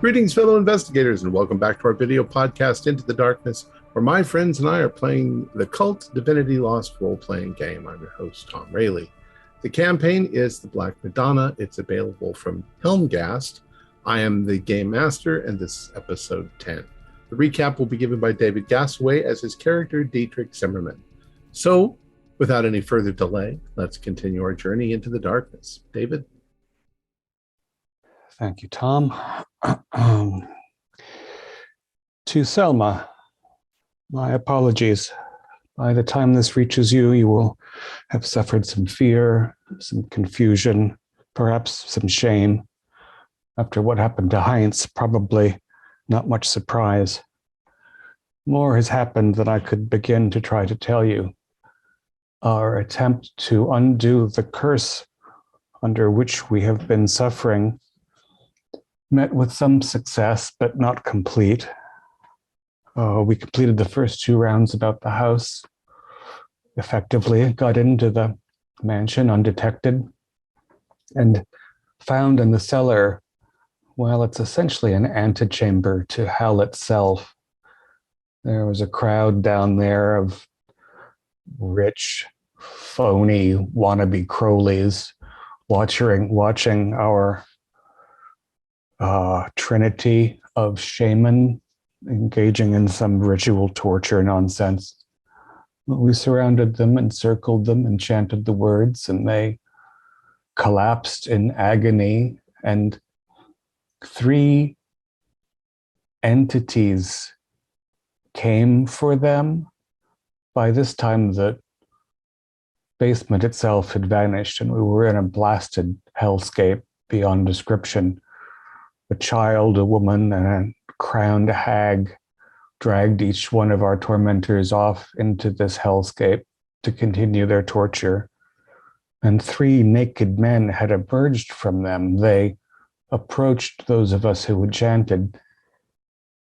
Greetings, fellow investigators, and welcome back to our video podcast, Into the Darkness, where my friends and I are playing the KULT Divinity Lost role-playing game. I'm your host, Tom Rayleigh. The campaign is The Black Madonna. It's available from Helmgast. I am the game master, and this is episode 10. The recap will be given by David Gasaway as his character, Dietrich Zimmerman. So, without any further delay, let's continue our journey into the darkness. David? Thank you, Tom. To Selma, my apologies. By the time this reaches you, you will have suffered some fear, some confusion, perhaps some shame. After what happened to Heinz, probably not much surprise. More has happened than I could begin to try to tell you. Our attempt to undo the curse under which we have been suffering met with some success, but not complete. We completed the first 2 rounds about the house effectively, got into the mansion undetected, and found in the cellar, well, it's essentially an antechamber to hell itself. There was a crowd down there of rich, phony, wannabe Crowleys watching our trinity of shaman engaging in some ritual torture nonsense. We surrounded them, encircled them, and chanted the words, and they collapsed in agony, and 3 entities came for them. By this time, the basement itself had vanished, and we were in a blasted hellscape beyond description. A child, a woman, and a crowned hag dragged each one of our tormentors off into this hellscape to continue their torture. And 3 naked men had emerged from them. They approached those of us who had chanted,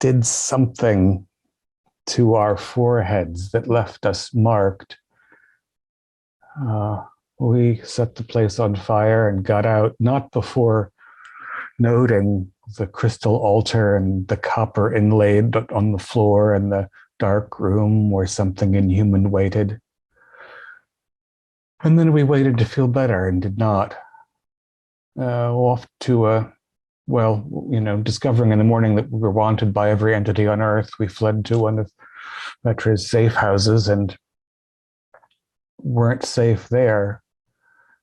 did something to our foreheads that left us marked. We set the place on fire and got out, not before noting the crystal altar and the copper inlaid on the floor and the dark room where something inhuman waited. And then we waited to feel better and did not. Off to discovering in the morning that we were wanted by every entity on Earth, we fled to one of Metra's safe houses and weren't safe there.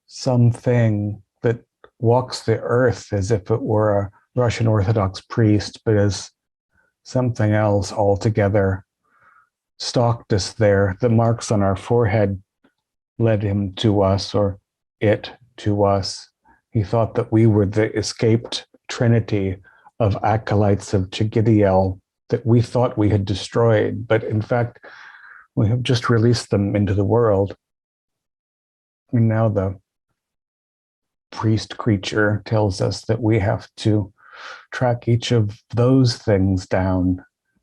Something that walks the earth as if it were a Russian Orthodox priest, but as something else altogether, stalked us there. The marks on our forehead led him to us, or it to us. He thought that we were the escaped trinity of acolytes of Chigithiel that we thought we had destroyed, but in fact, we have just released them into the world. And now the priest creature tells us that we have to track each of those things down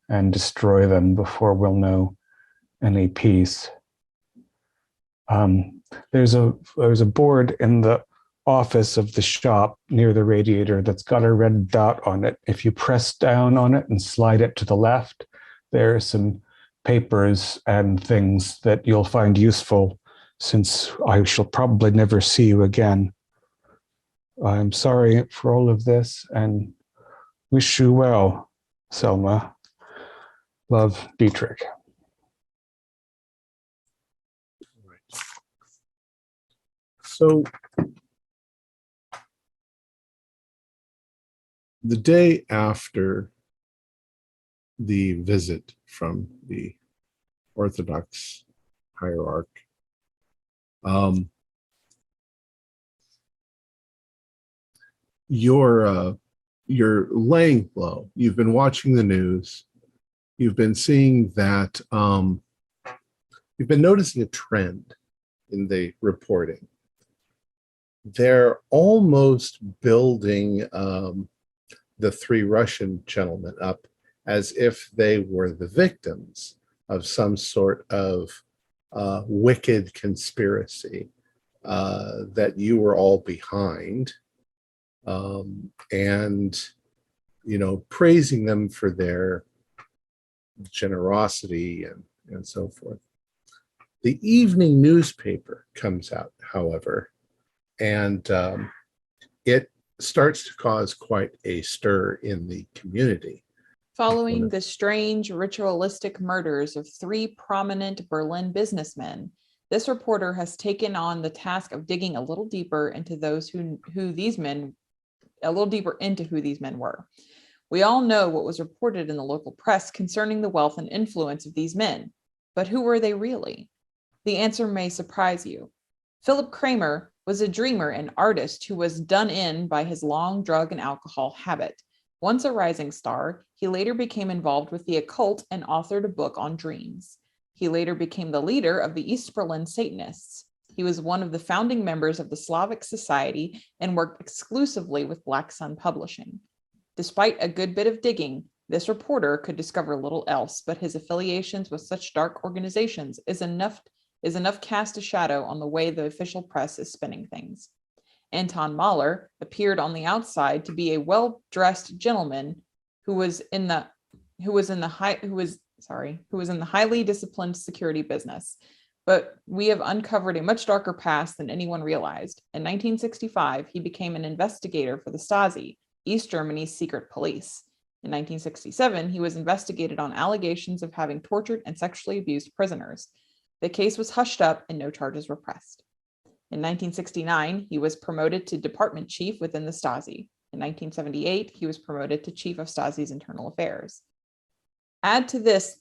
and destroy them before we'll know any peace. There's a board in the office of the shop near the radiator that's got a red dot on it. If you press down on it and slide it to the left, there are some papers and things that you'll find useful, since I shall probably never see you again. I'm sorry for all of this and wish you well, Selma. Love, Dietrich. So, the day after the visit from the Orthodox hierarch, you're laying low. You've been watching the news. You've been seeing that. You've been noticing a trend in the reporting. They're almost building the 3 Russian gentlemen up as if they were the victims of some sort of wicked conspiracy that you were all behind. And praising them for their generosity and so forth. The evening newspaper comes out, however, and it starts to cause quite a stir in the community. Following the strange ritualistic murders of 3 prominent Berlin businessmen, this reporter has taken on the task of digging a little deeper into who these men were. We all know what was reported in the local press concerning the wealth and influence of these men, but who were they really? The answer may surprise you. Philip Kramer was a dreamer and artist who was done in by his long drug and alcohol habit. Once a rising star, he later became involved with the occult and authored a book on dreams. He later became the leader of the East Berlin Satanists. He was one of the founding members of the Slavic Society and worked exclusively with Black Sun Publishing. Despite a good bit of digging, this reporter could discover little else, but his affiliations with such dark organizations is enough cast a shadow on the way the official press is spinning things. Anton Mahler appeared on the outside to be a well-dressed gentleman who was in the highly disciplined security business. But we have uncovered a much darker past than anyone realized. In 1965, he became an investigator for the Stasi, East Germany's secret police. In 1967, he was investigated on allegations of having tortured and sexually abused prisoners. The case was hushed up and no charges were pressed. In 1969, he was promoted to department chief within the Stasi. In 1978, he was promoted to chief of Stasi's internal affairs. Add to this,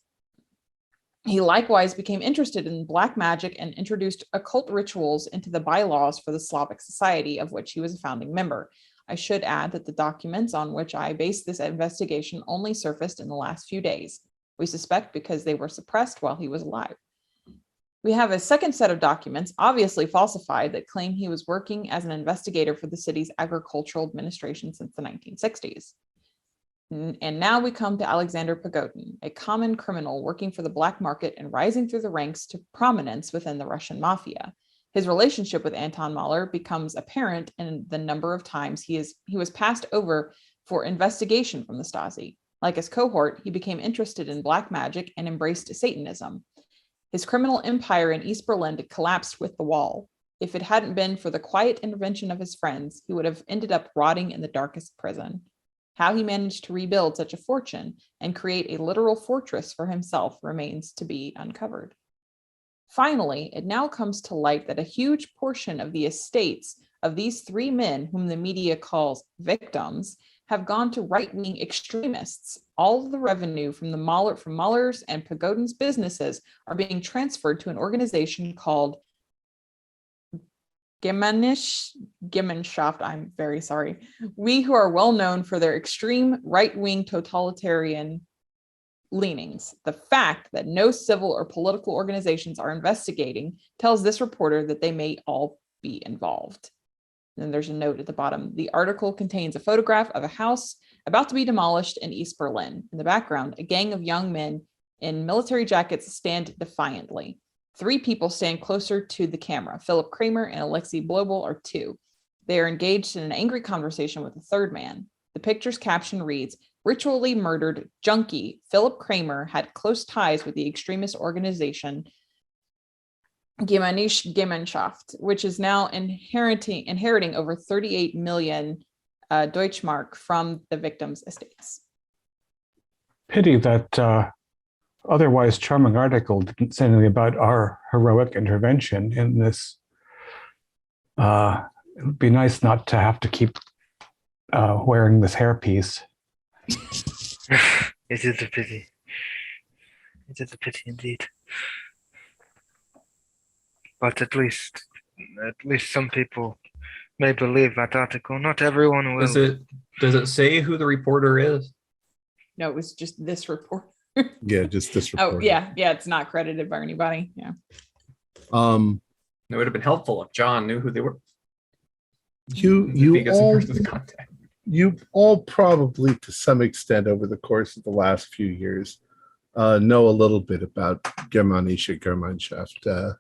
he likewise became interested in black magic and introduced occult rituals into the bylaws for the Slavic Society, of which he was a founding member. I should add that the documents on which I based this investigation only surfaced in the last few days. We suspect because they were suppressed while he was alive. We have a second set of documents, obviously falsified, that claim he was working as an investigator for the city's agricultural administration since the 1960s. And now we come to Alexander Pogodin, a common criminal working for the black market and rising through the ranks to prominence within the Russian mafia. His relationship with Anton Mahler becomes apparent in the number of times he was passed over for investigation from the Stasi. Like his cohort, he became interested in black magic and embraced Satanism. His criminal empire in East Berlin had collapsed with the wall. If it hadn't been for the quiet intervention of his friends, he would have ended up rotting in the darkest prison. How he managed to rebuild such a fortune and create a literal fortress for himself remains to be uncovered. Finally, it now comes to light that a huge portion of the estates of these 3 men, whom the media calls victims, have gone to right-wing extremists. All of the revenue from Mahler's and Pogodin's businesses are being transferred to an organization called Gemeinschaft. I'm very sorry. Who are well known for their extreme right-wing totalitarian leanings. The fact that no civil or political organizations are investigating tells this reporter that they may all be involved. And then there's a note at the bottom. The article contains a photograph of a house about to be demolished in East Berlin. In the background, a gang of young men in military jackets stand defiantly. 3 people stand closer to the camera. Philip Kramer and Alexei Blobel are 2. They are engaged in an angry conversation with a 3rd man. The picture's caption reads, "Ritually murdered junkie Philip Kramer had close ties with the extremist organization Gemeinschaft, which is now inheriting over 38 million Deutschmark from the victims' estates." Pity that otherwise charming article didn't say anything about our heroic intervention in this. It would be nice not to have to keep wearing this hairpiece. It is a pity. It is a pity indeed. But at least some people may believe that article. Not everyone will. Does it say who the reporter is? No, it was just this report. Yeah, just this report. Oh, yeah, it's not credited by anybody. Yeah. It would have been helpful if John knew who they were. You all probably, to some extent, over the course of the last few years, know a little bit about Germanische Gemeinschaft.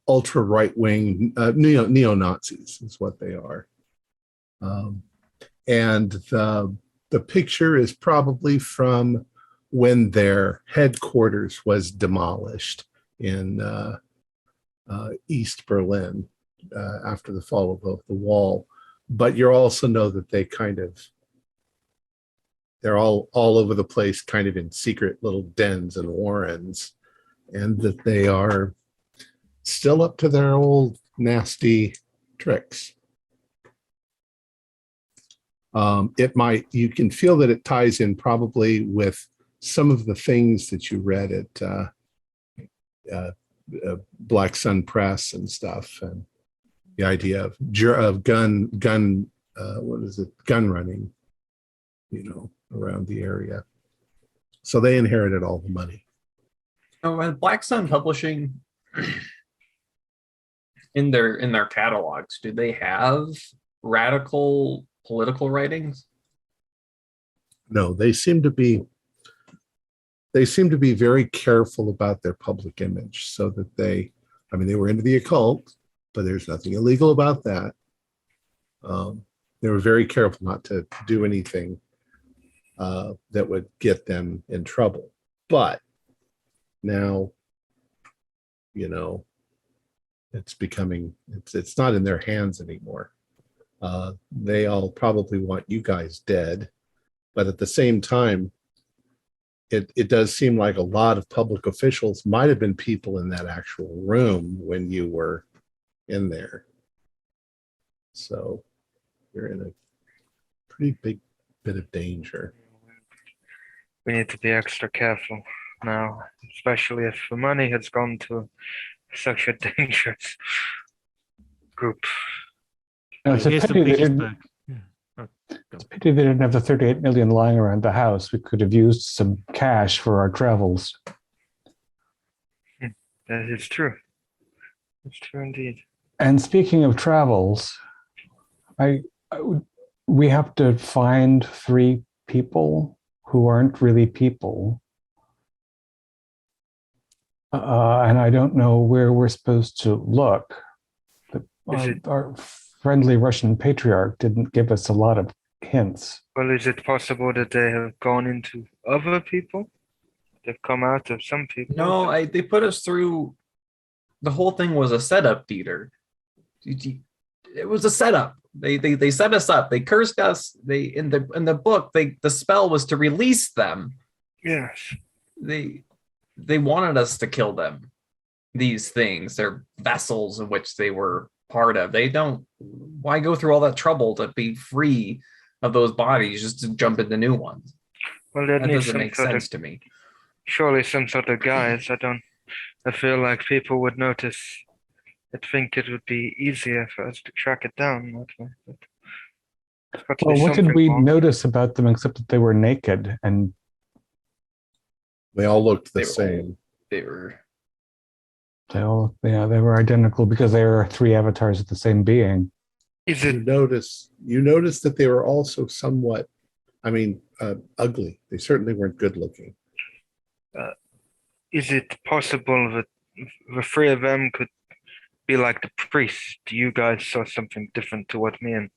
Ultra right-wing neo-Nazis is what they are. And the picture is probably from when their headquarters was demolished in East Berlin after the fall of the wall. But you also know that they're all over the place, kind of in secret little dens and warrens, and that they are still up to their old nasty tricks. You can feel that it ties in probably with some of the things that you read at Black Sun Press and stuff, and the idea of gun running, around the area. So they inherited all the money. Oh, and Black Sun Publishing, in their catalogs, do they have radical political writings? No, they seem to be very careful about their public image, so that they were into the occult, but there's nothing illegal about that. They were very careful not to do anything that would get them in trouble. But now, it's not in their hands anymore. They all probably want you guys dead, but at the same time, it does seem like a lot of public officials might have been people in that actual room when you were in there. So you're in a pretty big bit of danger. We need to be extra careful now, especially if the money has gone to such a dangerous group. It's a pity they didn't have the 38 million lying around the house. We could have used some cash for our travels. That is true. It's true indeed. And speaking of travels, we have to find 3 people who aren't really people. And I don't know where we're supposed to look. Our friendly Russian patriarch didn't give us a lot of hints. Well, is it possible that they have gone into other people? They've come out of some people? No, they put us through. The whole thing was a setup, Dieter. It was a setup. They set us up. They cursed us. In the book, the spell was to release them. Yes. They wanted us to kill them. These things, they're vessels in which they were part of. Why go through all that trouble to be free of those bodies just to jump into new ones? Well, that doesn't make sense to me. Surely some sort of guise. I feel like people would notice. I think it would be easier for us to track it down that way. Well, what did we notice about them except that they were naked and they all looked the same? They were identical because they were 3 avatars of the same being. You notice that they were also somewhat, ugly. They certainly weren't good looking. Is it possible that the 3 of them could be like the priest? You guys saw something different to what me and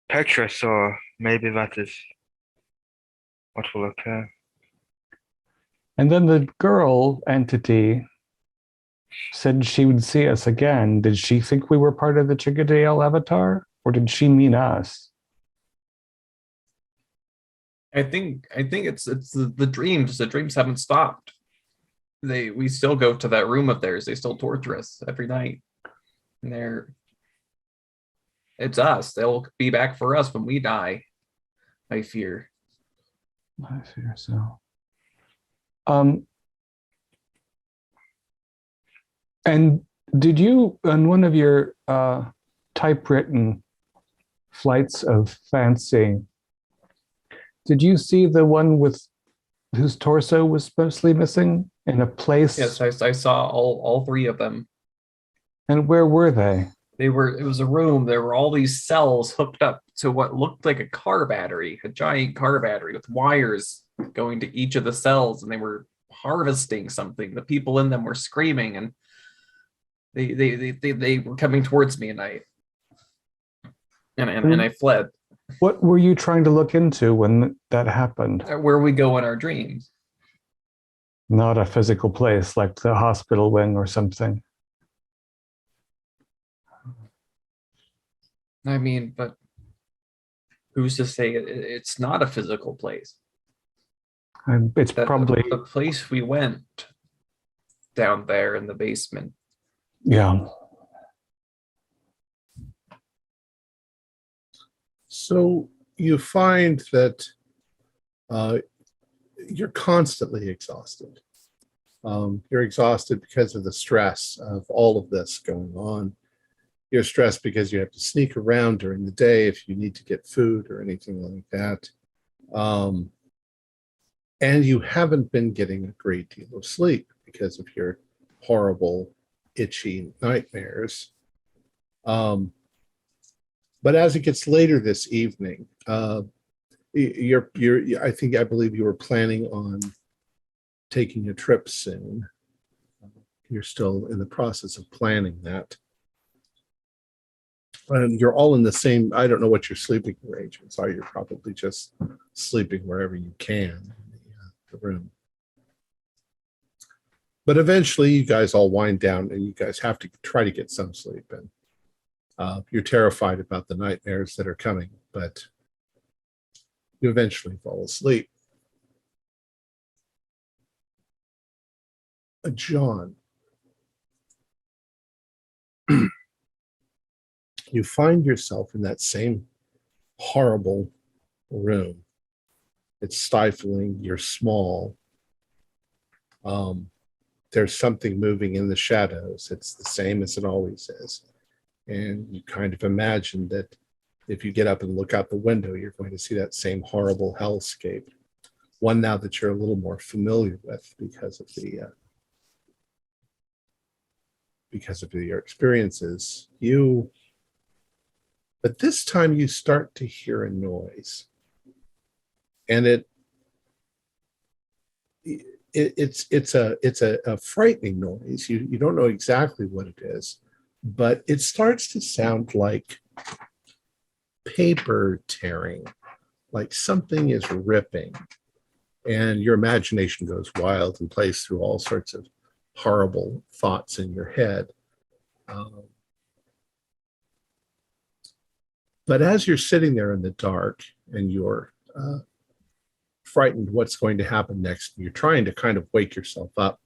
Petra saw. Maybe that is what will occur. And then the girl entity said she would see us again. Did she think we were part of the Chigadale avatar, or did she mean us? I think it's the dreams. The dreams haven't stopped. We still go to that room of theirs. They still torture us every night. And it's us. They'll be back for us when we die, I fear. I fear so. And did you, on one of your typewritten flights of fancy, did you see the one whose torso was mostly missing in a place? Yes, I saw all 3 of them. And where were they? It was a room. There were all these cells hooked up to what looked like a car battery, a giant car battery with wires going to each of the cells, and they were harvesting something. The people in them were screaming, and they were coming towards me, and I fled. What were you trying to look into when that happened? Where we go in our dreams. Not a physical place like the hospital wing or something. I mean, but who's to say it's not a physical place? It's That probably, the place we went down there in the basement. yeah. So you find that you're constantly exhausted. You're exhausted because of the stress of all of this going on. You're stressed because you have to sneak around during the day if you need to get food or anything like that. And you haven't been getting a great deal of sleep because of your horrible, itchy nightmares. But as it gets later this evening, I believe you were planning on taking a trip soon. You're still in the process of planning that. And you're all in the same, I don't know what your sleeping arrangements are. You're probably just sleeping wherever you can in the room. But eventually you guys all wind down and you guys have to try to get some sleep. And you're terrified about the nightmares that are coming, but you eventually fall asleep. John, you find yourself in that same horrible room. It's stifling. You're small. There's something moving in the shadows. It's the same as it always is. And you kind of imagine that if you get up and look out the window, you're going to see that same horrible hellscape. One now that you're a little more familiar with because of your experiences. But this time you start to hear a noise. And it's a frightening noise. You don't know exactly what it is, but it starts to sound like paper tearing, like something is ripping, and your imagination goes wild and plays through all sorts of horrible thoughts in your head. But as you're sitting there in the dark and you're frightened what's going to happen next, you're trying to kind of wake yourself up,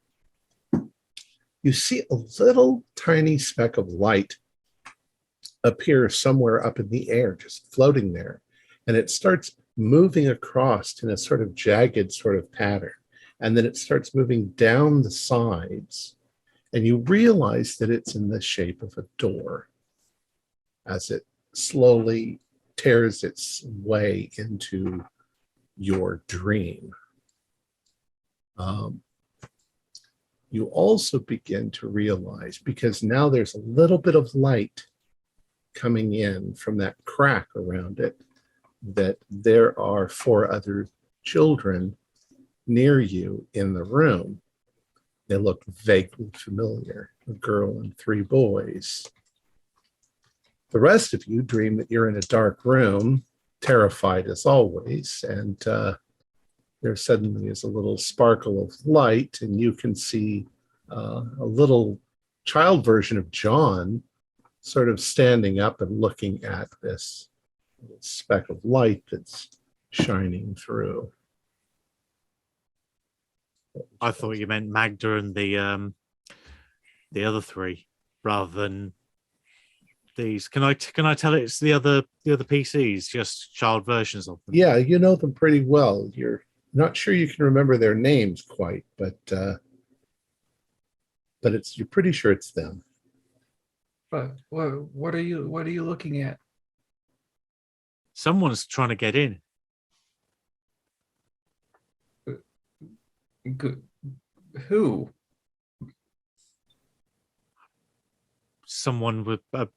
you see a little tiny speck of light appear somewhere up in the air, just floating there. And it starts moving across in a sort of jagged sort of pattern. And then it starts moving down the sides. And you realize that it's in the shape of a door as it slowly tears its way into your dream. You also begin to realize, because now there's a little bit of light coming in from that crack around it, that there are 4 other children near you in the room. They look vaguely familiar, a girl and 3 boys. The rest of you dream that you're in a dark room, terrified as always, and there suddenly is a little sparkle of light, and you can see a little child version of John sort of standing up and looking at this speck of light that's shining through. I thought you meant Magda and the other 3 rather than these. Can I tell it's the other PCs, just child versions of them? Yeah, you know them pretty well. You're not sure you can remember their names quite, but you're pretty sure it's them. But what are you looking at? Someone's trying to get in. Who? Someone with a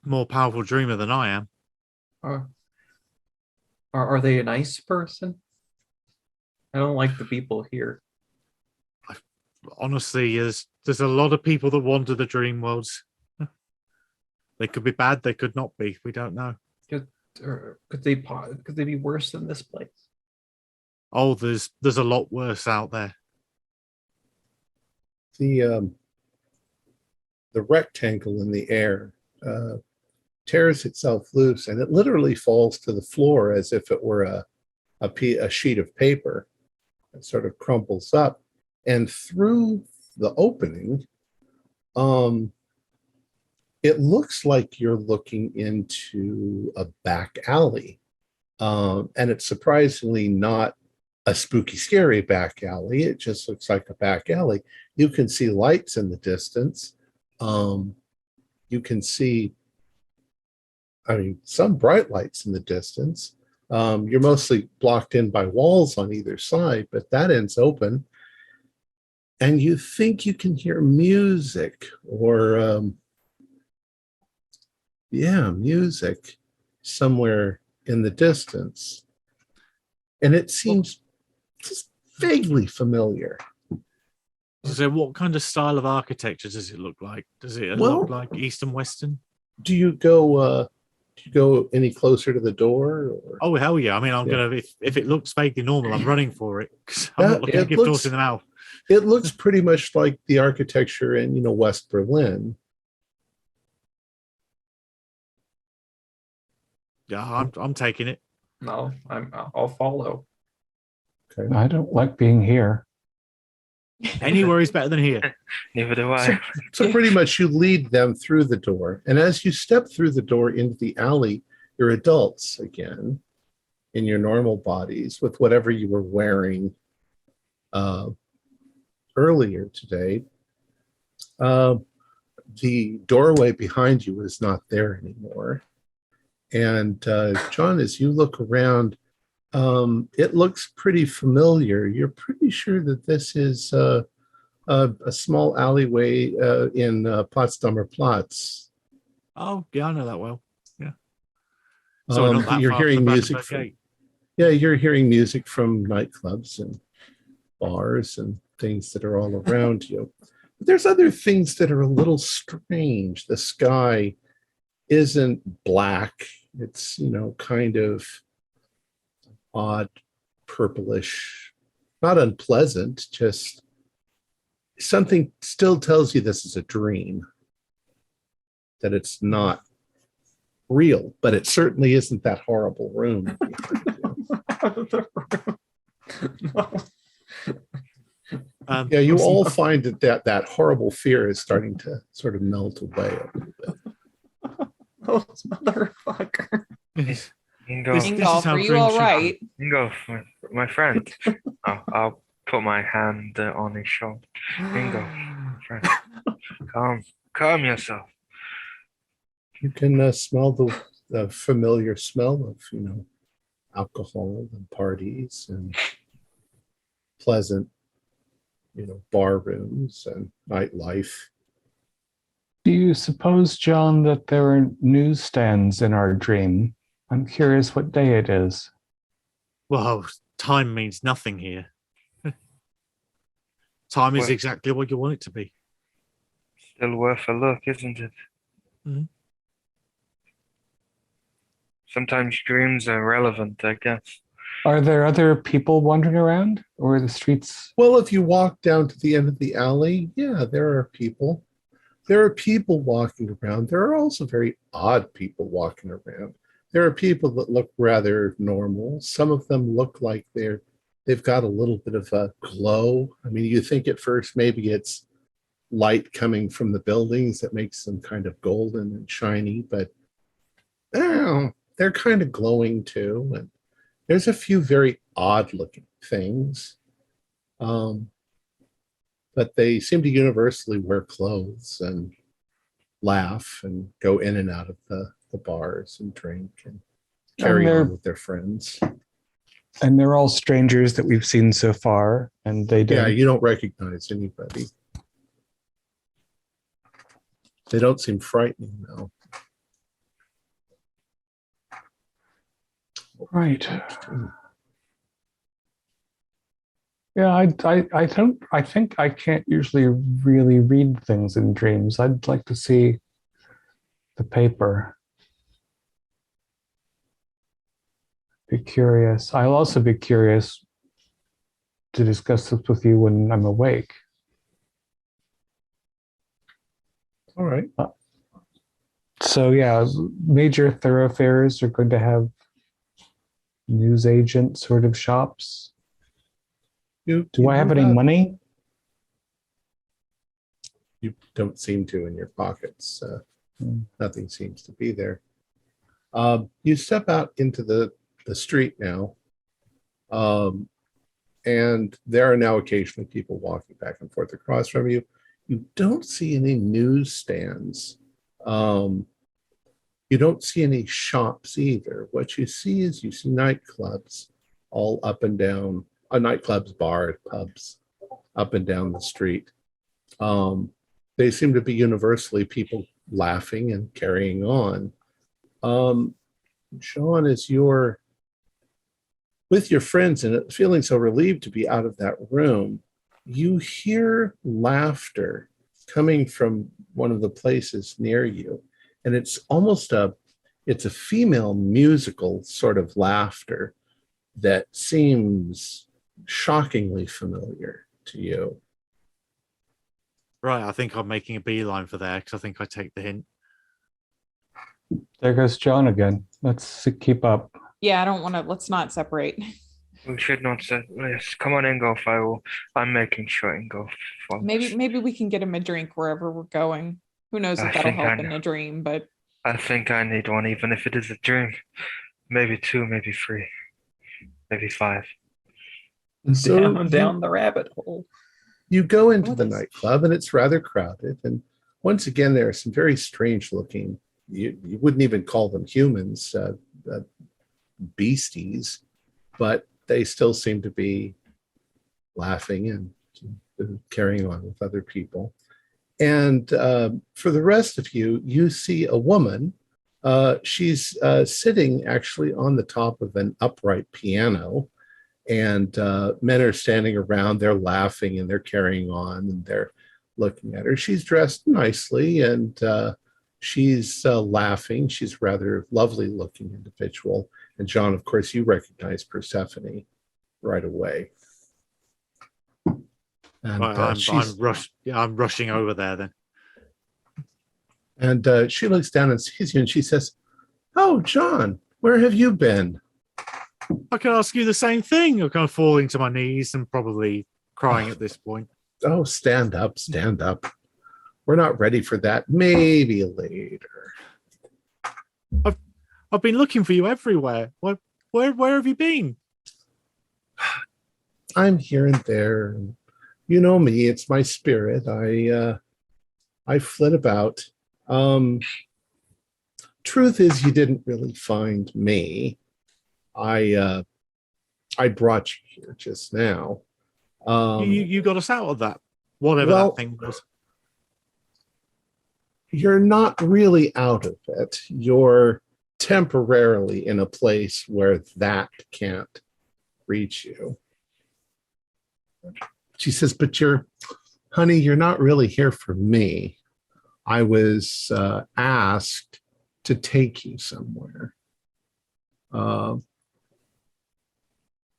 more powerful dreamer than I am. Are they a nice person? I don't like the people here. Honestly, there's a lot of people that wander the dream worlds. They could be bad, they could not be. We don't know. Or could they be worse than this place? Oh, there's a lot worse out there. The rectangle in the air tears itself loose, and it literally falls to the floor as if it were a sheet of paper. It sort of crumples up, and through the opening, it looks like you're looking into a back alley, and it's surprisingly not a spooky, scary back alley. It just looks like a back alley. You can see lights in the distance. You can see, some bright lights in the distance. You're mostly blocked in by walls on either side, but that end's open. And you think you can hear music or, music somewhere in the distance. And it seems just vaguely familiar. So what kind of style of architecture does it look like? Does it look like East and Western? Do you go any closer to the door? Or? Oh, hell yeah. I mean, I'm going to, if it looks vaguely normal, I'm running for it. 'Cause I'm not looking to give horse in the mouth. It looks pretty much like the architecture in, West Berlin. Yeah, I'm taking it. No, I'll follow. Okay. I don't like being here. Anywhere is better than here. Neither do I. So pretty much you lead them through the door. And as you step through the door into the alley, you're adults again in your normal bodies with whatever you were wearing earlier today. The doorway behind you is not there anymore. And John, as you look around, it looks pretty familiar. You're pretty sure that this is a small alleyway in Potsdamer Platz. Oh, yeah, I know that well. Yeah. So not that you're far hearing from the music. You're hearing music from nightclubs and bars and things that are all around you. But there's other things that are a little strange. The sky isn't black. It's, kind of odd purplish, not unpleasant, just something still tells you this is a dream, that it's not real, but it certainly isn't that horrible room. You all find that horrible fear is starting to sort of melt away a little bit. Oh, motherfucker. Ingolf, are you all right? Ingolf, my friend. I'll put my hand on his shoulder. Ingolf, friend. Calm yourself. You can smell the familiar smell of, alcohol and parties and pleasant, bar rooms and nightlife. Do you suppose, John, that there are newsstands in our dream? I'm curious what day it is. Well, time means nothing here. Time is exactly what you want it to be. Still worth a look, isn't it? Mm-hmm. Sometimes dreams are relevant, I guess. Are there other people wandering around, or are the streets? Well, if you walk down to the end of the alley, yeah, there are people. There are people walking around. There are also very odd people walking around. There are people that look rather normal. Some of them look like they've got a little bit of a glow. I mean, you think at first maybe it's light coming from the buildings that makes them kind of golden and shiny, but they're kind of glowing too. And there's a few very odd looking things. But they seem to universally wear clothes and laugh and go in and out of the bars and drink and carry on with their friends. And they're all strangers that we've seen so far, and they don't. Yeah, you don't recognize anybody. They don't seem frightening, though. Right. Yeah, I think I can't usually really read things in dreams. I'd like to see the paper. be curious. I'll also be curious to discuss this with you when I'm awake. All right. So yeah, major thoroughfares are going to have newsagent sort of shops. Do I have any money? You don't seem to in your pockets. Nothing seems to be there. You step out into the street now, and there are now occasionally people walking back and forth across from you. You don't see any newsstands. You don't see any shops either. What you see is nightclubs all up and down, nightclubs, bars, pubs, up and down the street. They seem to be universally people laughing and carrying on. Sean, as you're with your friends and feeling so relieved to be out of that room, you hear laughter coming from one of the places near you. And it's almost it's a female musical sort of laughter that seems shockingly familiar to you. Right, I think I'm making a beeline for there because I think I take the hint. There goes John again. Let's keep up. Yeah, I don't want to. Let's not separate. We should not say yes. Come on, Ingolf. I'm making sure Ingolf follows. Maybe we can get him a drink wherever we're going. Who knows if I that'll think help I in a dream, but I think I need one, even if it is a dream. Maybe 2, maybe 3, maybe 5. So down the rabbit hole. You go into the nightclub, and it's rather crowded. And once again, there are some very strange looking, you wouldn't even call them humans, beasties, but they still seem to be laughing and carrying on with other people. And for the rest of you, you see a woman. She's sitting actually on the top of an upright piano. And men are standing around, they're laughing and they're carrying on and they're looking at her. She's dressed nicely and she's laughing. She's a rather lovely looking individual. And John, of course, you recognize Persephone right away. And I'm rushing over there then. And she looks down and sees you and she says, "Oh, John, where have you been?" I can ask you the same thing. I'm kind of falling to my knees and probably crying at this point. Oh, stand up. We're not ready for that. Maybe later. I've been looking for you everywhere. Where have you been? I'm here and there. You know me, it's my spirit. I flit about. Truth is, you didn't really find me. I brought you here just now. You got us out of that, whatever that thing was. You're not really out of it. You're temporarily in a place where that can't reach you. She says, "But honey, you're not really here for me. I was asked to take you somewhere.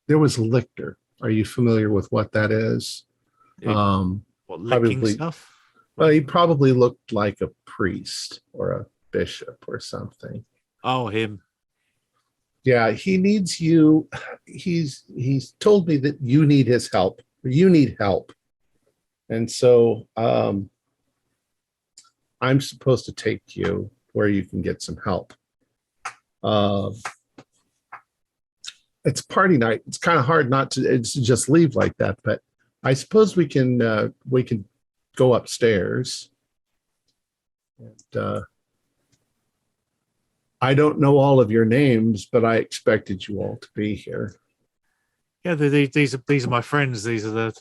There was a lictor. Are you familiar with what that is?" What, licking stuff? Well, he probably looked like a priest or a bishop or something. Oh, him. Yeah, he needs you. He's told me that you need his help. You need help. And so I'm supposed to take you where you can get some help. It's party night. It's kind of hard not to just leave like that, but I suppose we can go upstairs. And I don't know all of your names, but I expected you all to be here. Yeah, these are my friends. These are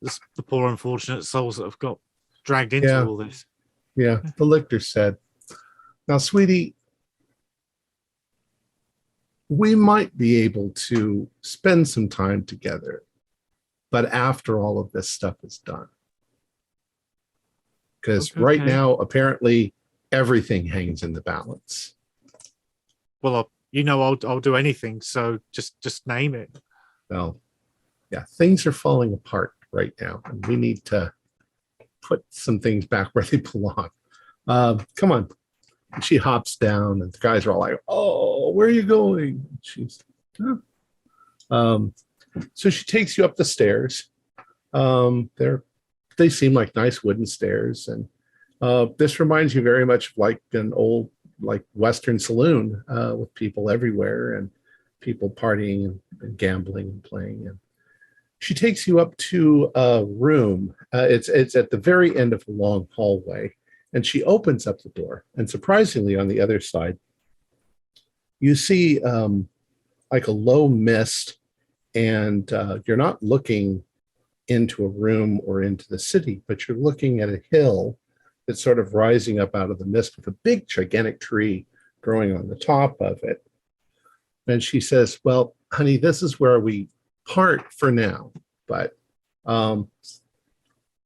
the poor unfortunate souls that have got dragged into all this. Yeah, the lictor said. Now, sweetie, we might be able to spend some time together, but after all of this stuff is done. Because right now, apparently, everything hangs in the balance. Well, You know, I'll do anything. So just name it. Well, yeah, things are falling apart right now, and we need to put some things back where they belong. Come on. And she hops down, and the guys are all like, "Oh, where are you going?" And she's, oh. So she takes you up the stairs. They seem like nice wooden stairs, and this reminds you very much of like an old, like Western saloon with people everywhere and people partying and gambling and playing. And she takes you up to a room. It's at the very end of a long hallway, and she opens up the door. And surprisingly, on the other side, you see like a low mist, and you're not looking into a room or into the city, but you're looking at a hill that's sort of rising up out of the mist with a big, gigantic tree growing on the top of it. And she says, "Well, honey, this is where we part for now, but go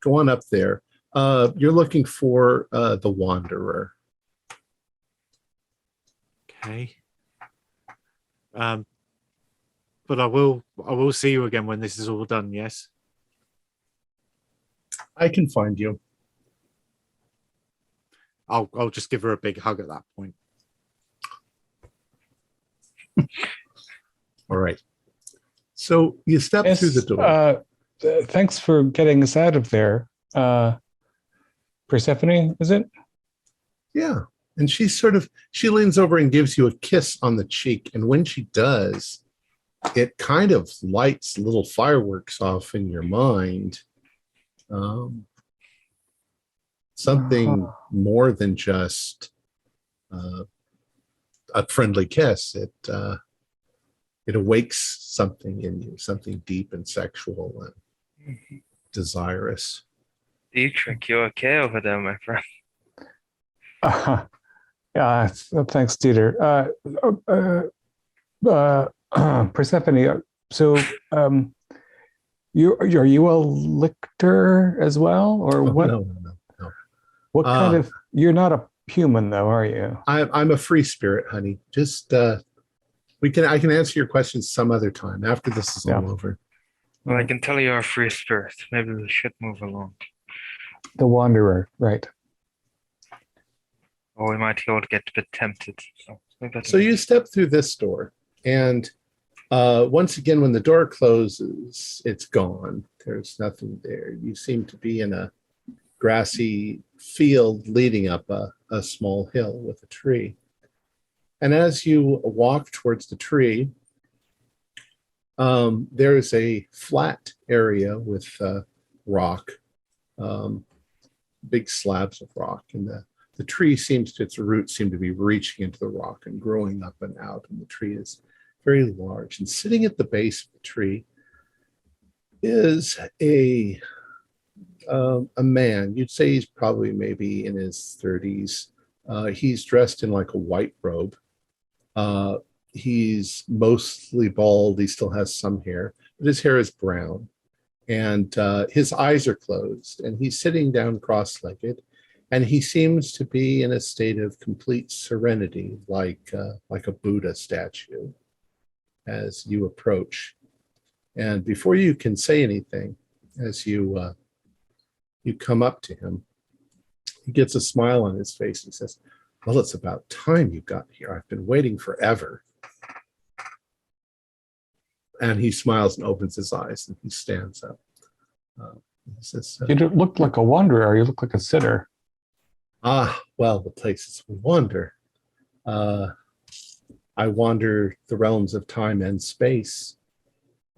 on up there. You're looking for the Wanderer." Okay. But I will see you again when this is all done. Yes. I can find you. I'll just give her a big hug at that point. All right. So you step through the door. Thanks for getting us out of there. Persephone, is it? Yeah. And she leans over and gives you a kiss on the cheek. And when she does, it kind of lights little fireworks off in your mind. Something more than just a friendly kiss. It awakes something in you, something deep and sexual and desirous. Dietrich, you okay over there, my friend? Yeah, thanks, Dieter. Persephone, so are you a lictor as well, or what? No. What kind of? You're not a human, though, are you? I'm a free spirit, honey. Just I can answer your questions some other time after this is all over. Well, I can tell you're a free spirit. Maybe we should move along. The Wanderer, right? Or we might all get a bit tempted. So you step through this door, and once again, when the door closes, it's gone. There's nothing there. You seem to be in a grassy field leading up a small hill with a tree. And as you walk towards the tree, there's a flat area with rock, big slabs of rock. And the tree its roots seem to be reaching into the rock and growing up and out. And the tree is very large. And sitting at the base of the tree is a man. You'd say he's probably maybe in his 30s. He's dressed in like a white robe. He's mostly bald. He still has some hair, but his hair is brown, and his eyes are closed, and he's sitting down cross-legged, and he seems to be in a state of complete serenity, like a Buddha statue as you approach. And before you can say anything, as you come up to him, he gets a smile on his face. He says, "Well, it's about time you got here. I've been waiting forever." And he smiles and opens his eyes, and he stands up. He says, You don't look like a wanderer. You look like a sitter. Well, the places we wander. I wander the realms of time and space.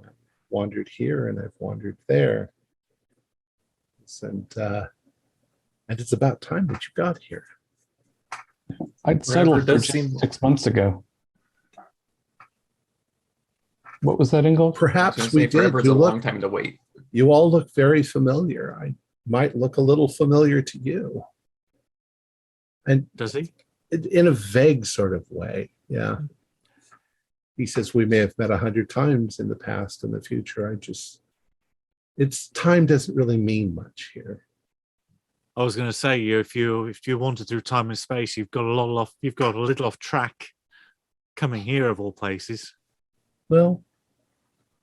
I've wandered here and I've wandered there. And it's about time that you got here. I'd settled for just 6 months ago. What was that, Ingold? Perhaps we did. Forever is a long time to wait. You all look very familiar. I might look a little familiar to you. And does he? In a vague sort of way, yeah. He says we may have met 100 times in the past and the future. Time doesn't really mean much here. I was going to say, if you wandered through time and space, you've got a little off track coming here of all places. Well,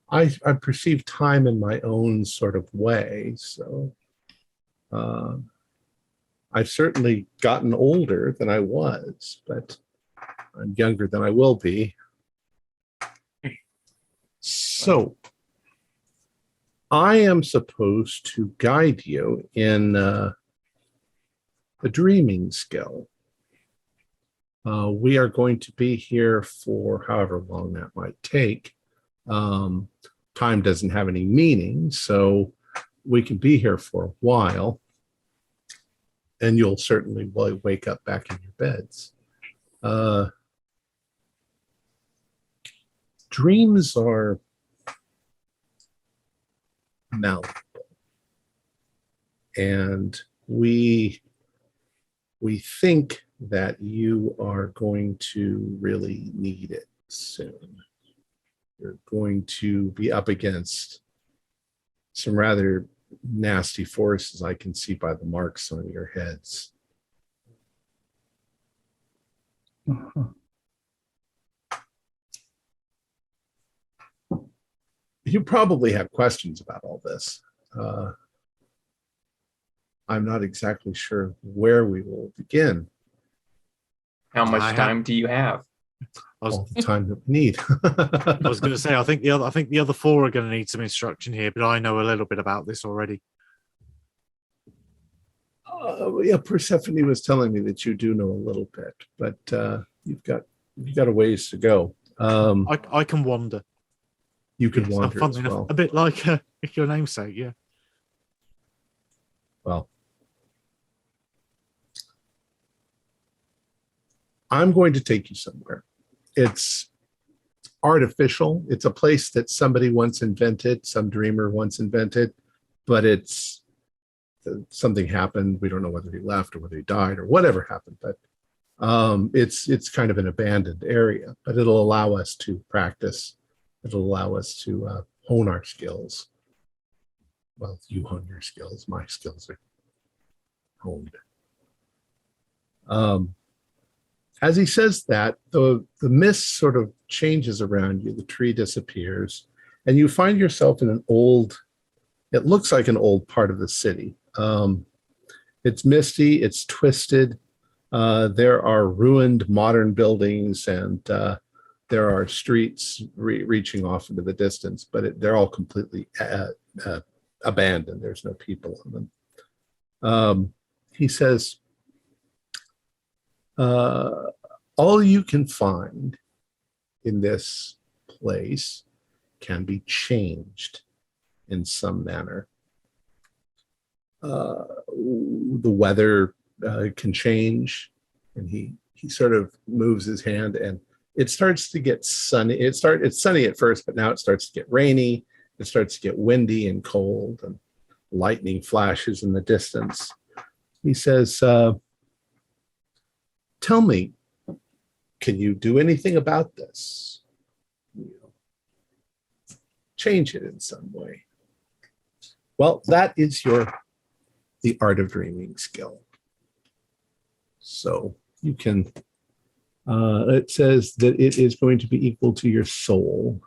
I perceive time in my own sort of way. So I've certainly gotten older than I was, but I'm younger than I will be. So I am supposed to guide you in the dreaming skill. We are going to be here for however long that might take. Time doesn't have any meaning, so we can be here for a while, and you'll certainly wake up back in your beds. Dreams are malleable, and we think that you are going to really need it soon. You're going to be up against some rather nasty forces I can see by the marks on your heads. You probably have questions about all this. I'm not exactly sure where we will begin. How much time do you have? All the time that we need. I was going to say, I think the other four are going to need some instruction here, but I know a little bit about this already. Yeah, Persephone was telling me that you do know a little bit, but you've got a ways to go. I can wander. You can wander as enough, well. a bit like your namesake, yeah. Well, I'm going to take you somewhere. It's artificial. It's a place that somebody once invented, some dreamer once invented, but it's something happened. We don't know whether he left or whether he died or whatever happened, but it's kind of an abandoned area, but it'll allow us to practice. It'll allow us to hone our skills. Well, you hone your skills. My skills are honed. As he says that, the mist sort of changes around you. The tree disappears, and you find yourself in it looks like an old part of the city. It's misty, it's twisted. There are ruined modern buildings, and there are streets reaching off into the distance, but they're all completely abandoned. There's no people on them. He says, all you can find in this place can be changed in some manner. The weather can change, and he sort of moves his hand, and it starts to get sunny. It's sunny at first, but now it starts to get rainy. It starts to get windy and cold, and lightning flashes in the distance. He says, tell me, can you do anything about this? Change it in some way. Well, that is the art of dreaming skill. So you can, it says that it is going to be equal to your soul.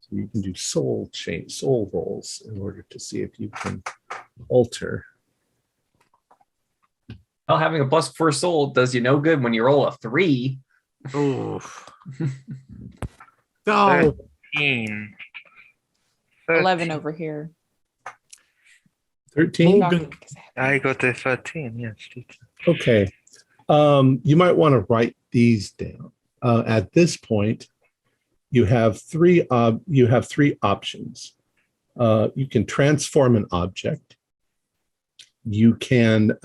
So you can do soul rolls in order to see if you can alter. Well, having a +4 soul does you no good when you roll a 3. Oof. Oh. 13. 11 over here. 13? I got a 13, yes. Okay. You might want to write these down. At this point, you have three options. You can transform an object. You can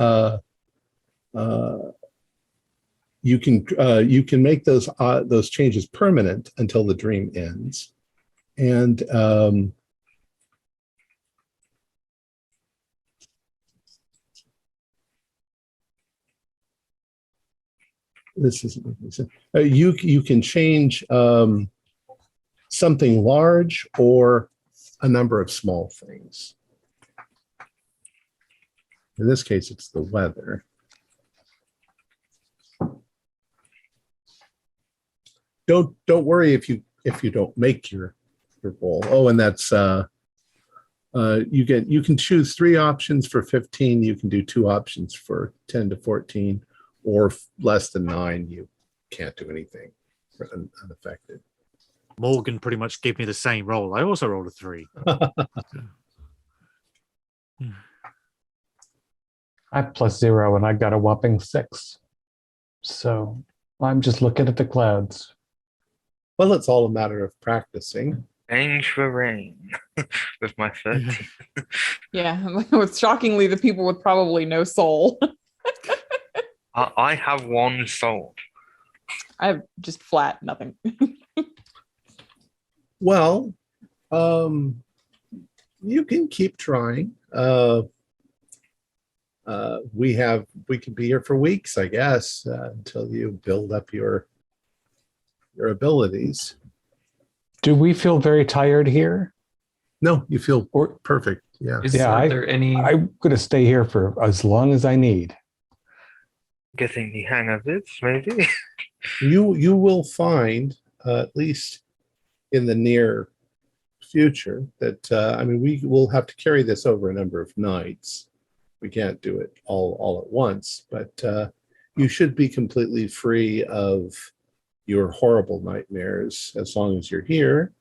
make those changes permanent until the dream ends, and this isn't making sense. You can change something large or a number of small things. In this case, it's the weather. don't worry if you don't make your roll. Oh, and that's you can choose 3 options for 15. You can do 2 options for 10 to 14, or less than 9. You can't do anything for unaffected. Morgan pretty much gave me the same roll. I also rolled a 3. I have +0 and I got a whopping 6. So I'm just looking at the clouds. Well, it's all a matter of practicing. Range for rain with my 13. Yeah, shockingly, the people with probably no soul. I have 1 soul. I have just flat nothing. Well, you can keep trying. We can be here for weeks, I guess, until you build up your abilities. Do we feel very tired here? No, you feel perfect. Yeah. Are there any? I'm going to stay here for as long as I need. Getting the hang of it, maybe. You will find, at least in the near future, that we will have to carry this over a number of nights. We can't do it all at once, but you should be completely free of your horrible nightmares as long as you're here,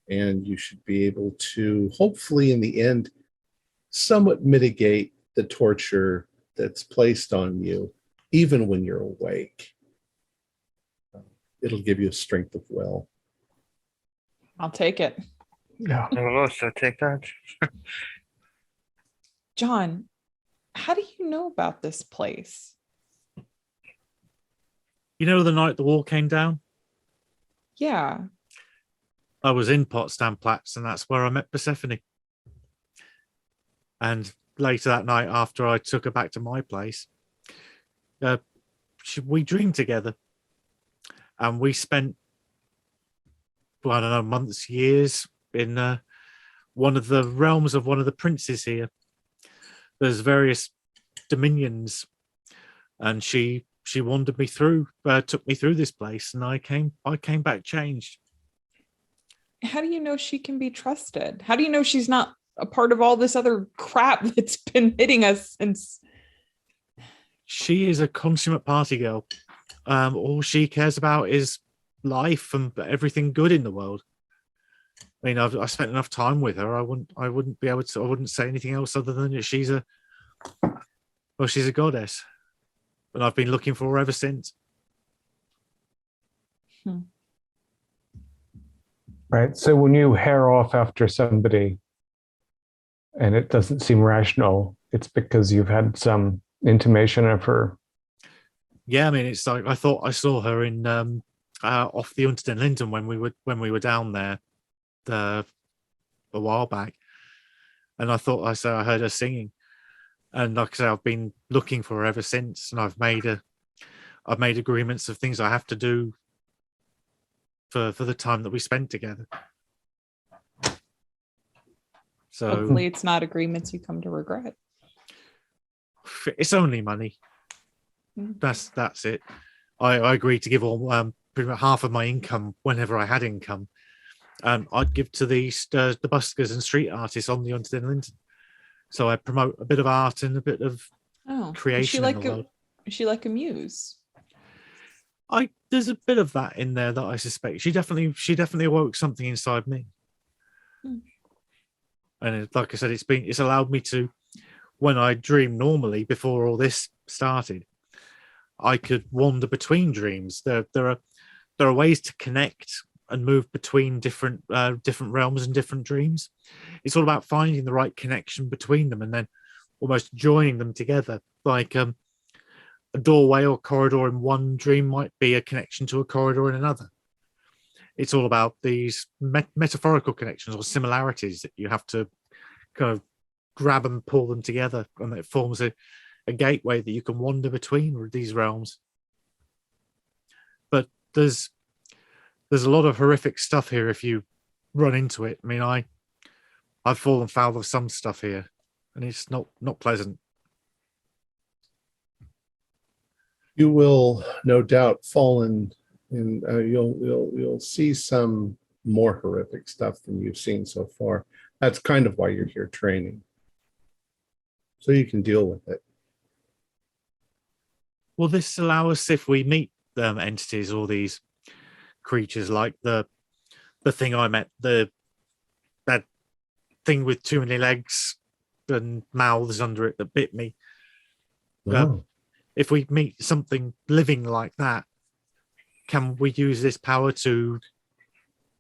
and you should be able to, hopefully in the end, somewhat mitigate the torture that's placed on you, even when you're awake. It'll give you a strength of will. I'll take it. Yeah. I will also take that. John, how do you know about this place? You know the night the wall came down? Yeah. I was in Potsdam Platz, and that's where I met Persephone. And later that night, after I took her back to my place, we dreamed together. And we spent, I don't know, months, years in one of the realms of one of the princes here. There's various dominions, and she wandered me through, took me through this place, and I came back changed. How do you know she can be trusted? How do you know she's not a part of all this other crap that's been hitting us since? She is a consummate party girl. All she cares about is life and everything good in the world. I mean, I spent enough time with her. I wouldn't be able to. I wouldn't say anything else other than that she's a goddess, and I've been looking for her ever since. Right. So when you hair off after somebody and it doesn't seem rational, it's because you've had some intimation of her. Yeah, I mean, it's like I thought I saw her in off the Unter den Linden when we were down there a while back, and I thought I heard her singing, and like I say, I've been looking for her ever since, and I've made agreements of things I have to do for the time that we spent together. So Hopefully it's not agreements you come to regret. It's only money. That's it. I agreed to give all pretty much half of my income whenever I had income. I'd give to the buskers and street artists on the Unter den Linden. So I promote a bit of art and a bit of creation in the world. Is she like a muse? There's a bit of that in there that I suspect. She definitely awoke something inside me. And like I said, it's allowed me to, when I dream normally before all this started, I could wander between dreams. There are ways to connect and move between different realms and different dreams. It's all about finding the right connection between them and then almost joining them together. Like a doorway or corridor in one dream might be a connection to a corridor in another. It's all about these metaphorical connections or similarities that you have to kind of grab and pull them together, and it forms a gateway that you can wander between these realms. But there's a lot of horrific stuff here if you run into it. I mean, I've fallen foul of some stuff here, and it's not pleasant. You will no doubt fall in and you'll see some more horrific stuff than you've seen so far. That's kind of why you're here training, so you can deal with it. Will this allow us, if we meet entities or these creatures like the thing I met, that thing with too many legs and mouths under it that bit me? Oh. If we meet something living like that, can we use this power to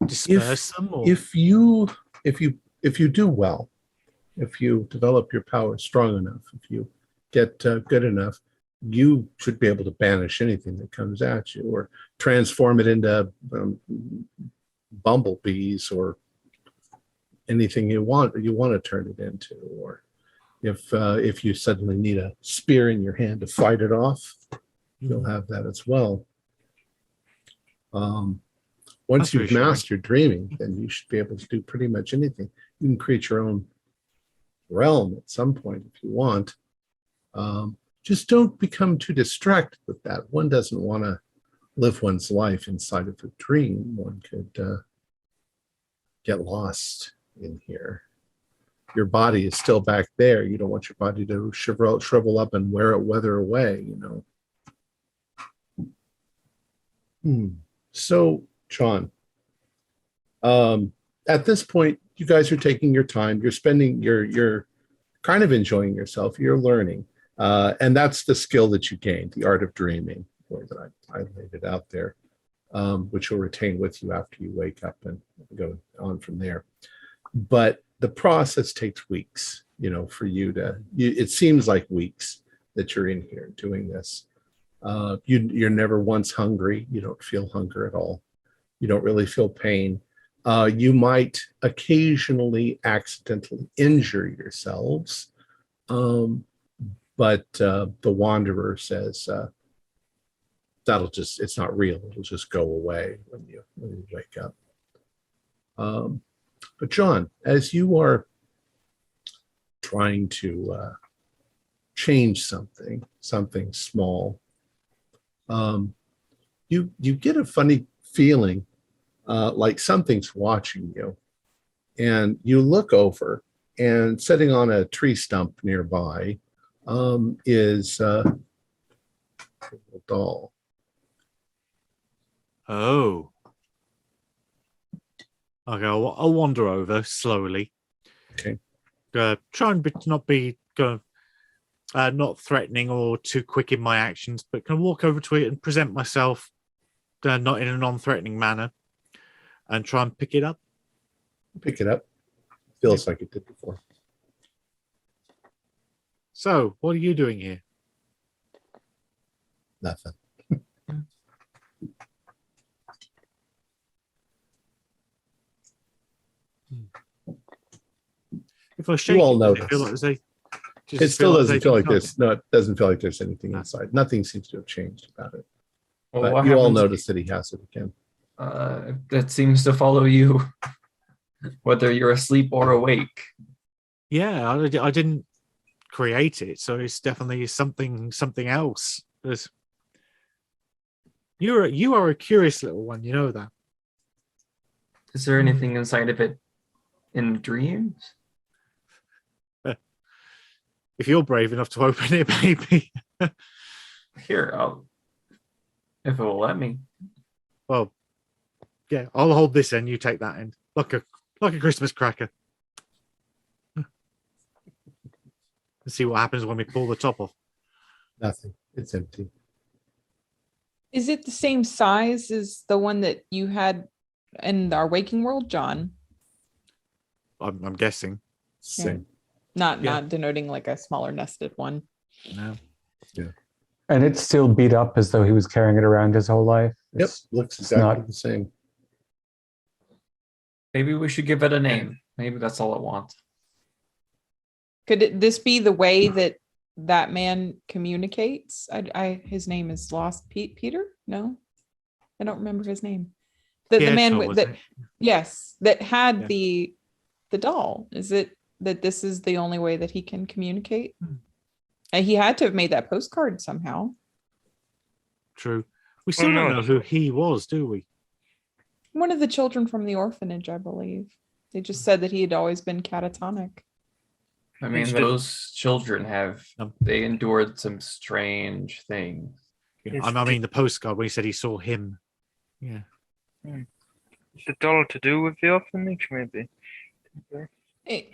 disperse them? Or? If you do well, if you develop your power strong enough, if you get good enough, you should be able to banish anything that comes at you, or transform it into bumblebees, or anything you want to turn it into. Or if you suddenly need a spear in your hand to fight it off, you'll have that as well. Once you've mastered dreaming, then you should be able to do pretty much anything. You can create your own realm at some point if you want. Just don't become too distracted with that. One doesn't want to live one's life inside of a dream. One could get lost in here. Your body is still back there. You don't want your body to shrivel up and weather away, you know. So, John, at this point, you guys are taking your time. You're kind of enjoying yourself. You're learning. And that's the skill that you gained, the art of dreaming, or that I laid it out there, which you'll retain with you after you wake up and go on from there. But the process takes weeks, for you it seems like weeks that you're in here doing this. You're never once hungry. You don't feel hunger at all. You don't really feel pain. You might occasionally accidentally injure yourselves. But the Wanderer says it's not real. It'll just go away when you wake up. But John, as you are trying to change something small, you get a funny feeling like something's watching you. And you look over, and sitting on a tree stump nearby is a little doll. Oh. Okay, I'll wander over slowly. Okay. Try and not threatening or too quick in my actions, but can I walk over to it and present myself not in a non-threatening manner, and try and pick it up? Pick it up. Feels like it did before. So, what are you doing here? Nothing. If I shake You all it, notice. It still doesn't feel like there's it doesn't feel like there's anything inside. Nothing seems to have changed about it. Well, but you all notice that he has it again. That seems to follow you, whether you're asleep or awake. Yeah, I didn't create it, so it's definitely something else. You are a curious little one, you know that. Is there anything inside of it in dreams? If you're brave enough to open it, maybe. Here, if it will let me. Well, yeah, I'll hold this end. You take that end, like a Christmas cracker. Let's see what happens when we pull the top off. Nothing. It's empty. Is it the same size as the one that you had in our waking world, John? I'm guessing. Same. Not denoting like a smaller nested one. No. Yeah. And it's still beat up as though he was carrying it around his whole life. Yep. Looks exactly the same. Maybe we should give it a name. Maybe that's all it wants. Could this be the way that man communicates? His name is lost. Peter? No, I don't remember his name. The man with that. Yes, that had the doll. Is it that this is the only way that he can communicate? And he had to have made that postcard somehow. True. We still Well, don't no. know who he was, do we? One of the children from the orphanage, I believe. They just said that he had always been catatonic. I mean, Instead- those children they endured some strange things. Yeah, It's I mean, the postcard when he said he saw him. Yeah. Is the doll to do with the orphanage, maybe? Eh,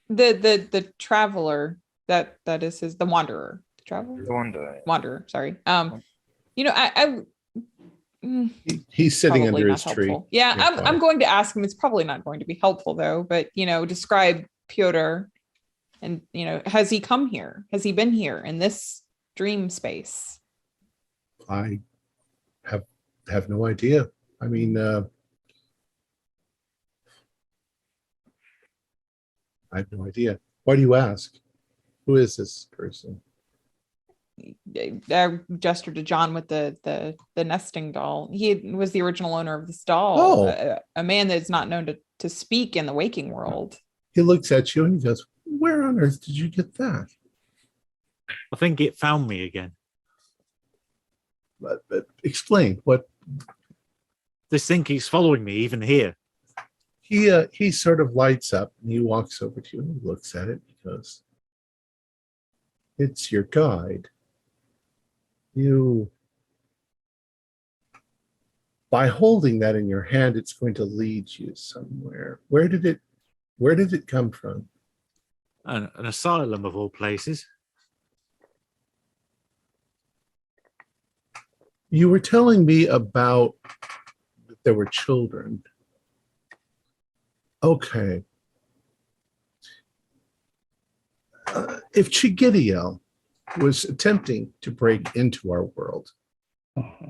the traveler that is the wanderer. The traveler? The wonder. Wanderer, sorry. He's sitting probably under not his tree. helpful. Yeah, nearby. I'm going to ask him. It's probably not going to be helpful though, but describe Pyotr and has he come here? Has he been here in this dream space? I have no idea. I mean, I have no idea. Why do you ask? Who is this person? I gestured to John with the nesting doll. He was the original owner of this doll. Oh. A man that's not known to speak in the waking world. He looks at you and he goes, "Where on earth did you get that?" I think it found me again. But explain what This thing keeps following me, even here. he sort of lights up and he walks over to you and he looks at it. He goes, "It's your guide. By holding that in your hand, it's going to lead you somewhere. Where did it come from?" An asylum of all places. You were telling me about that there were children. Okay. If Chigidiel was attempting to break into our world,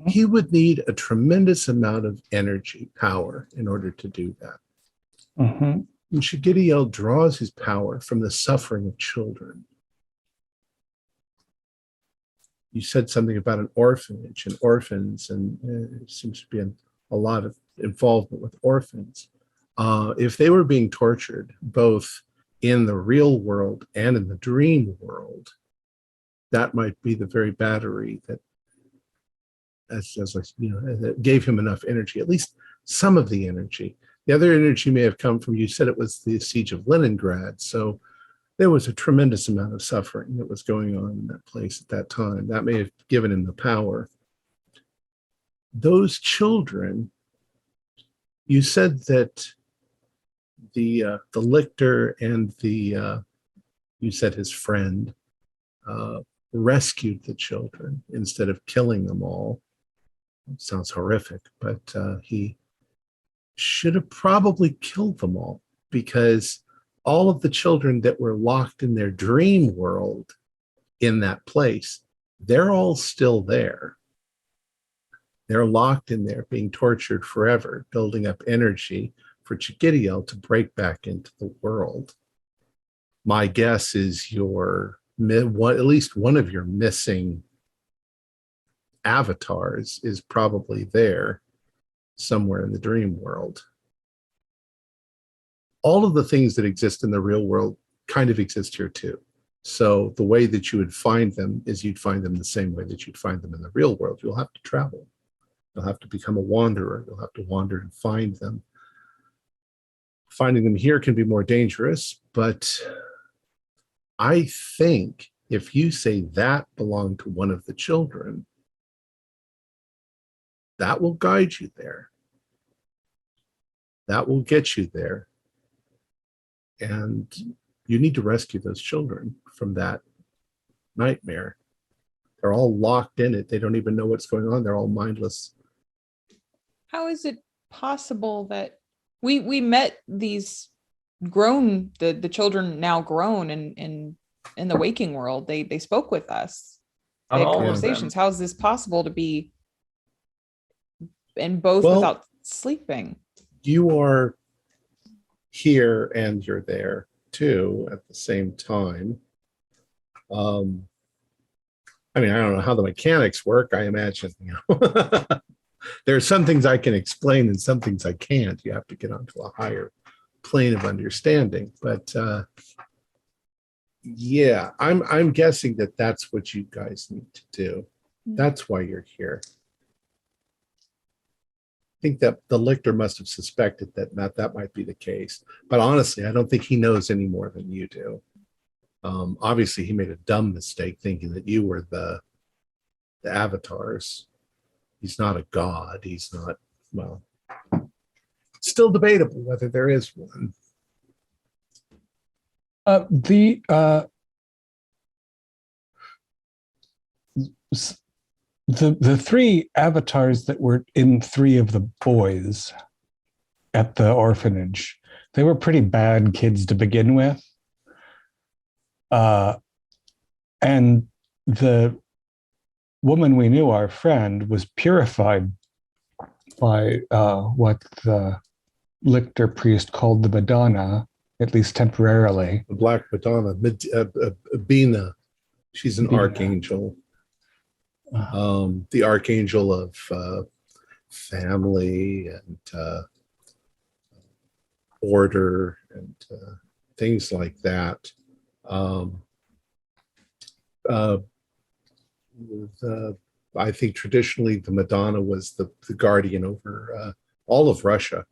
he would need a tremendous amount of energy, power, in order to do that. Mm-hmm. And Chigidiel draws his power from the suffering of children. You said something about an orphanage and orphans, and there seems to be a lot of involvement with orphans. If they were being tortured, both in the real world and in the dream world, that might be the very battery that, that gave him enough energy, at least some of the energy. The other energy may have come from, you said it was the siege of Leningrad, so there was a tremendous amount of suffering that was going on in that place at that time. That may have given him the power. Those children, you said that the lictor and you said his friend, rescued the children instead of killing them all. It sounds horrific, but he should have probably killed them all, because all of the children that were locked in their dream world in that place, they're all still there. They're locked in there, being tortured forever, building up energy for Chigidiel to break back into the world. My guess is at least one of your missing avatars is probably there somewhere in the dream world. All of the things that exist in the real world kind of exist here too. So the way that you would find them is you'd find them the same way that you'd find them in the real world. You'll have to travel. You'll have to become a wanderer. You'll have to wander and find them. Finding them here can be more dangerous, but I think if you say that belonged to one of the children, that will guide you there. That will get you there. And you need to rescue those children from that nightmare. They're all locked in it. They don't even know what's going on. They're all mindless. How is it possible that we met these grown, the children now grown in the waking world? They spoke with us. They had All of conversations. them. How is this possible to be in both Well, without sleeping? You are here and you're there too at the same time. I mean, I don't know how the mechanics work. I imagine, there are some things I can explain and some things I can't. You have to get onto a higher plane of understanding. But yeah, I'm guessing that that's what you guys need to do. That's why you're here. think that the lictor must have suspected that might be the case. But honestly, I don't think he knows any more than you do. Obviously, he made a dumb mistake thinking that you were the avatars. He's not a god. He's not, well, still debatable whether there is one. The three avatars that were in three of the boys at the orphanage, they were pretty bad kids to begin with. And the woman we knew, our friend, was purified by what the lictor priest called the Madonna, at least temporarily. The Black Madonna, Bina. She's an Bina. archangel. The archangel of family and order and things like that. I think traditionally the Madonna was the guardian over all of Russia.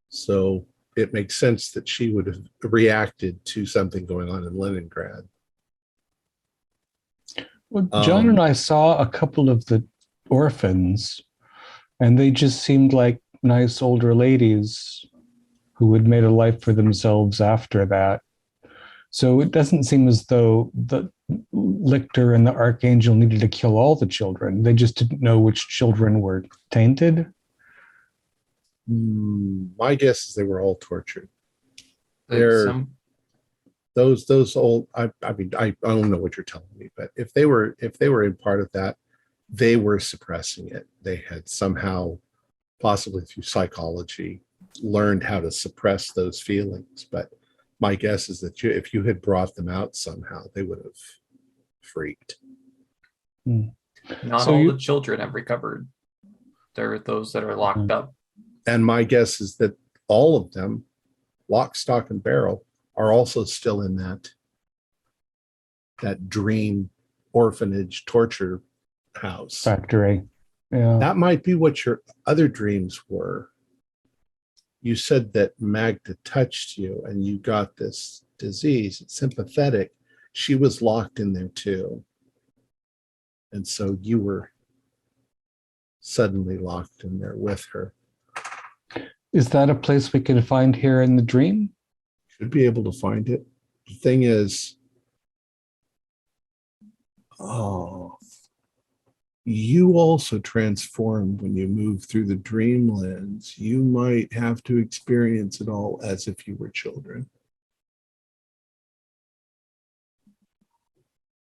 So it makes sense that she would have reacted to something going on in Leningrad. Well, John and I saw a couple of the orphans, and they just seemed like nice older ladies who had made a life for themselves after that. So it doesn't seem as though the lictor and the archangel needed to kill all the children. They just didn't know which children were tainted. My guess is they were all tortured. Some Those old. I mean, I don't know what you're telling me, but if they were in part of that, they were suppressing it. They had somehow, possibly through psychology, learned how to suppress those feelings. But my guess is that if you had brought them out somehow, they would have freaked. Not all the children have recovered. There are those that are locked up. And my guess is that all of them, lock, stock, and barrel, are also still in that dream orphanage torture house. Factory. Yeah. That might be what your other dreams were. You said that Magda touched you and you got this disease. It's sympathetic. She was locked in there too. And so you were suddenly locked in there with her. Is that a place we can find here in the dream? Should be able to find it. The thing is, you also transform when you move through the dream lens. You might have to experience it all as if you were children.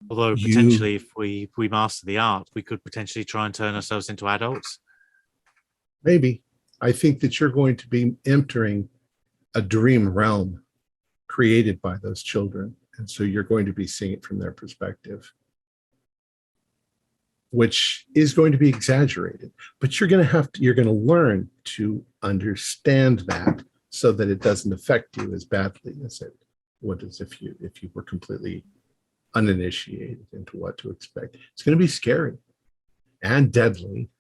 Although potentially, if we master the art, we could potentially try and turn ourselves into adults. Maybe. I think that you're going to be entering a dream realm created by those children. And so you're going to be seeing it from their perspective, which is going to be exaggerated. But you're going to learn to understand that so that it doesn't affect you as badly as it would as if you were completely uninitiated into what to expect. It's going to be scary and deadly.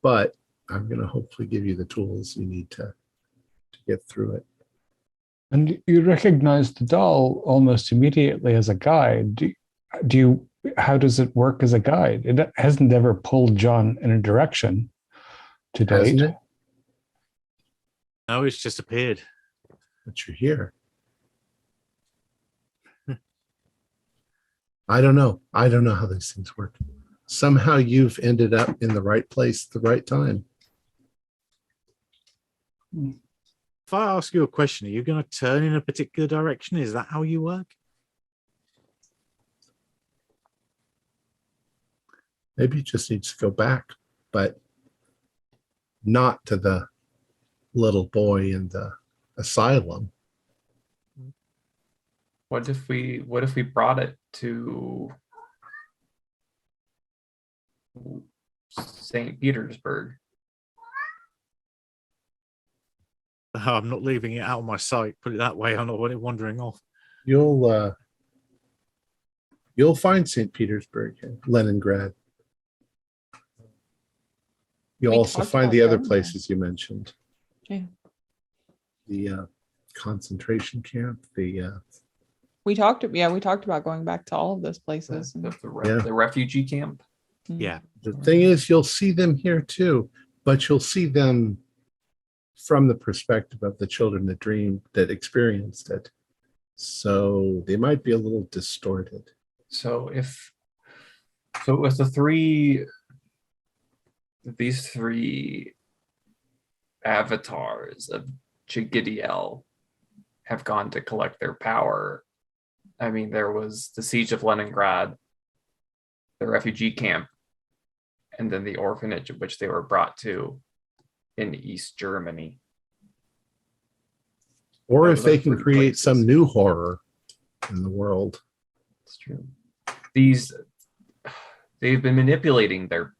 But I'm going to hopefully give you the tools you need to get through it. And you recognize the doll almost immediately as a guide. How does it work as a guide? It hasn't ever pulled John in a direction to date. Hasn't it? No, it's just appeared. But you're here. I don't know how these things work. Somehow you've ended up in the right place at the right time. If I ask you a question, are you going to turn in a particular direction? Is that how you work? Maybe it just needs to go back, but not to the little boy in the asylum. What if we brought it to St. Petersburg? I'm not leaving it out of my sight. Put it that way. I'm not wandering off. You'll find St. Petersburg, Leningrad. You We also talked find about the other going there. places you mentioned. Yeah. The concentration camp, We talked about going back to all of those places. The refugee camp. Yeah. the thing is, you'll see them here too, but you'll see them from the perspective of the children that dreamed, that experienced it. So they might be a little distorted. So with these three avatars of Chigidiel have gone to collect their power. I mean, there was the siege of Leningrad, the refugee camp, and then the orphanage at which they were brought to in East Germany. Or Those if they are can three create places. some new horror in the world. It's true. They've been manipulating their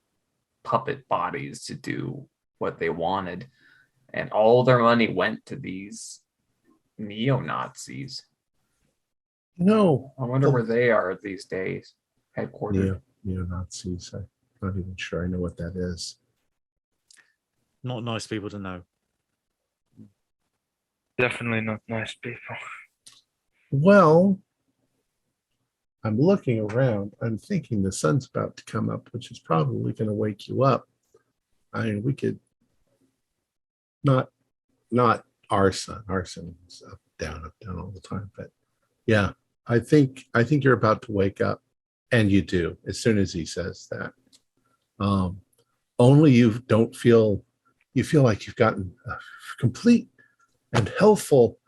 puppet bodies to do what they wanted, and all their money went to these neo-Nazis. No, I wonder where they are these days, headquartered. neo-Nazis. I'm not even sure I know what that is. Not nice people to know. Definitely not nice people. Well, I'm looking around. I'm thinking the sun's about to come up, which is probably going to wake you up. I mean, we could not our sun. Our sun's up down all the time. But yeah, I think you're about to wake up, and you do as soon as he says that. Only you don't feel. You feel like you've gotten a complete and healthful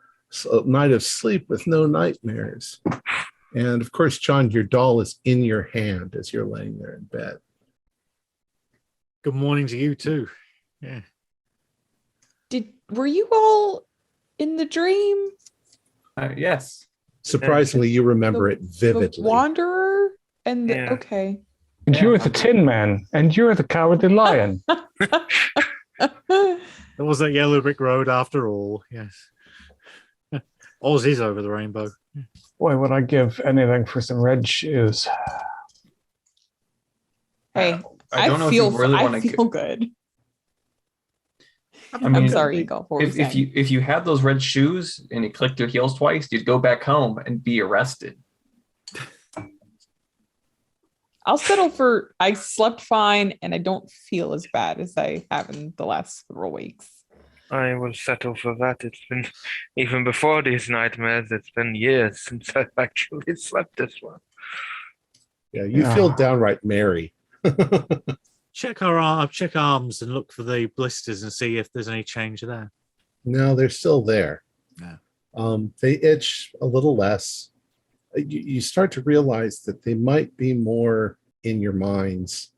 night of sleep with no nightmares. And of course, John, your doll is in your hand as you're laying there in bed. Good morning to you too. Yeah. Were you all in the dream? Yes. Surprisingly, you remember it The vividly. Wanderer and Yeah. okay. And Yeah, you're the Tin Man, and you're the Cowardly Lion. There was that yellow brick road after all. Yes. Oz is over the rainbow. Boy, would I give anything for some red shoes. Hey, I don't know if you really want I to. feel good. I mean, I'm sorry, Eagle. What were you if saying? if you had those red shoes and you clicked your heels twice, you'd go back home and be arrested. I'll settle for I slept fine and I don't feel as bad as I have in the last several weeks. I will settle for that. It's been, even before these nightmares, it's been years since I've actually slept this well. Yeah, you feel downright merry. Check arms and look for the blisters and see if there's any change there. No, they're still there. Yeah. They itch a little less. You start to realize that they might be more in your minds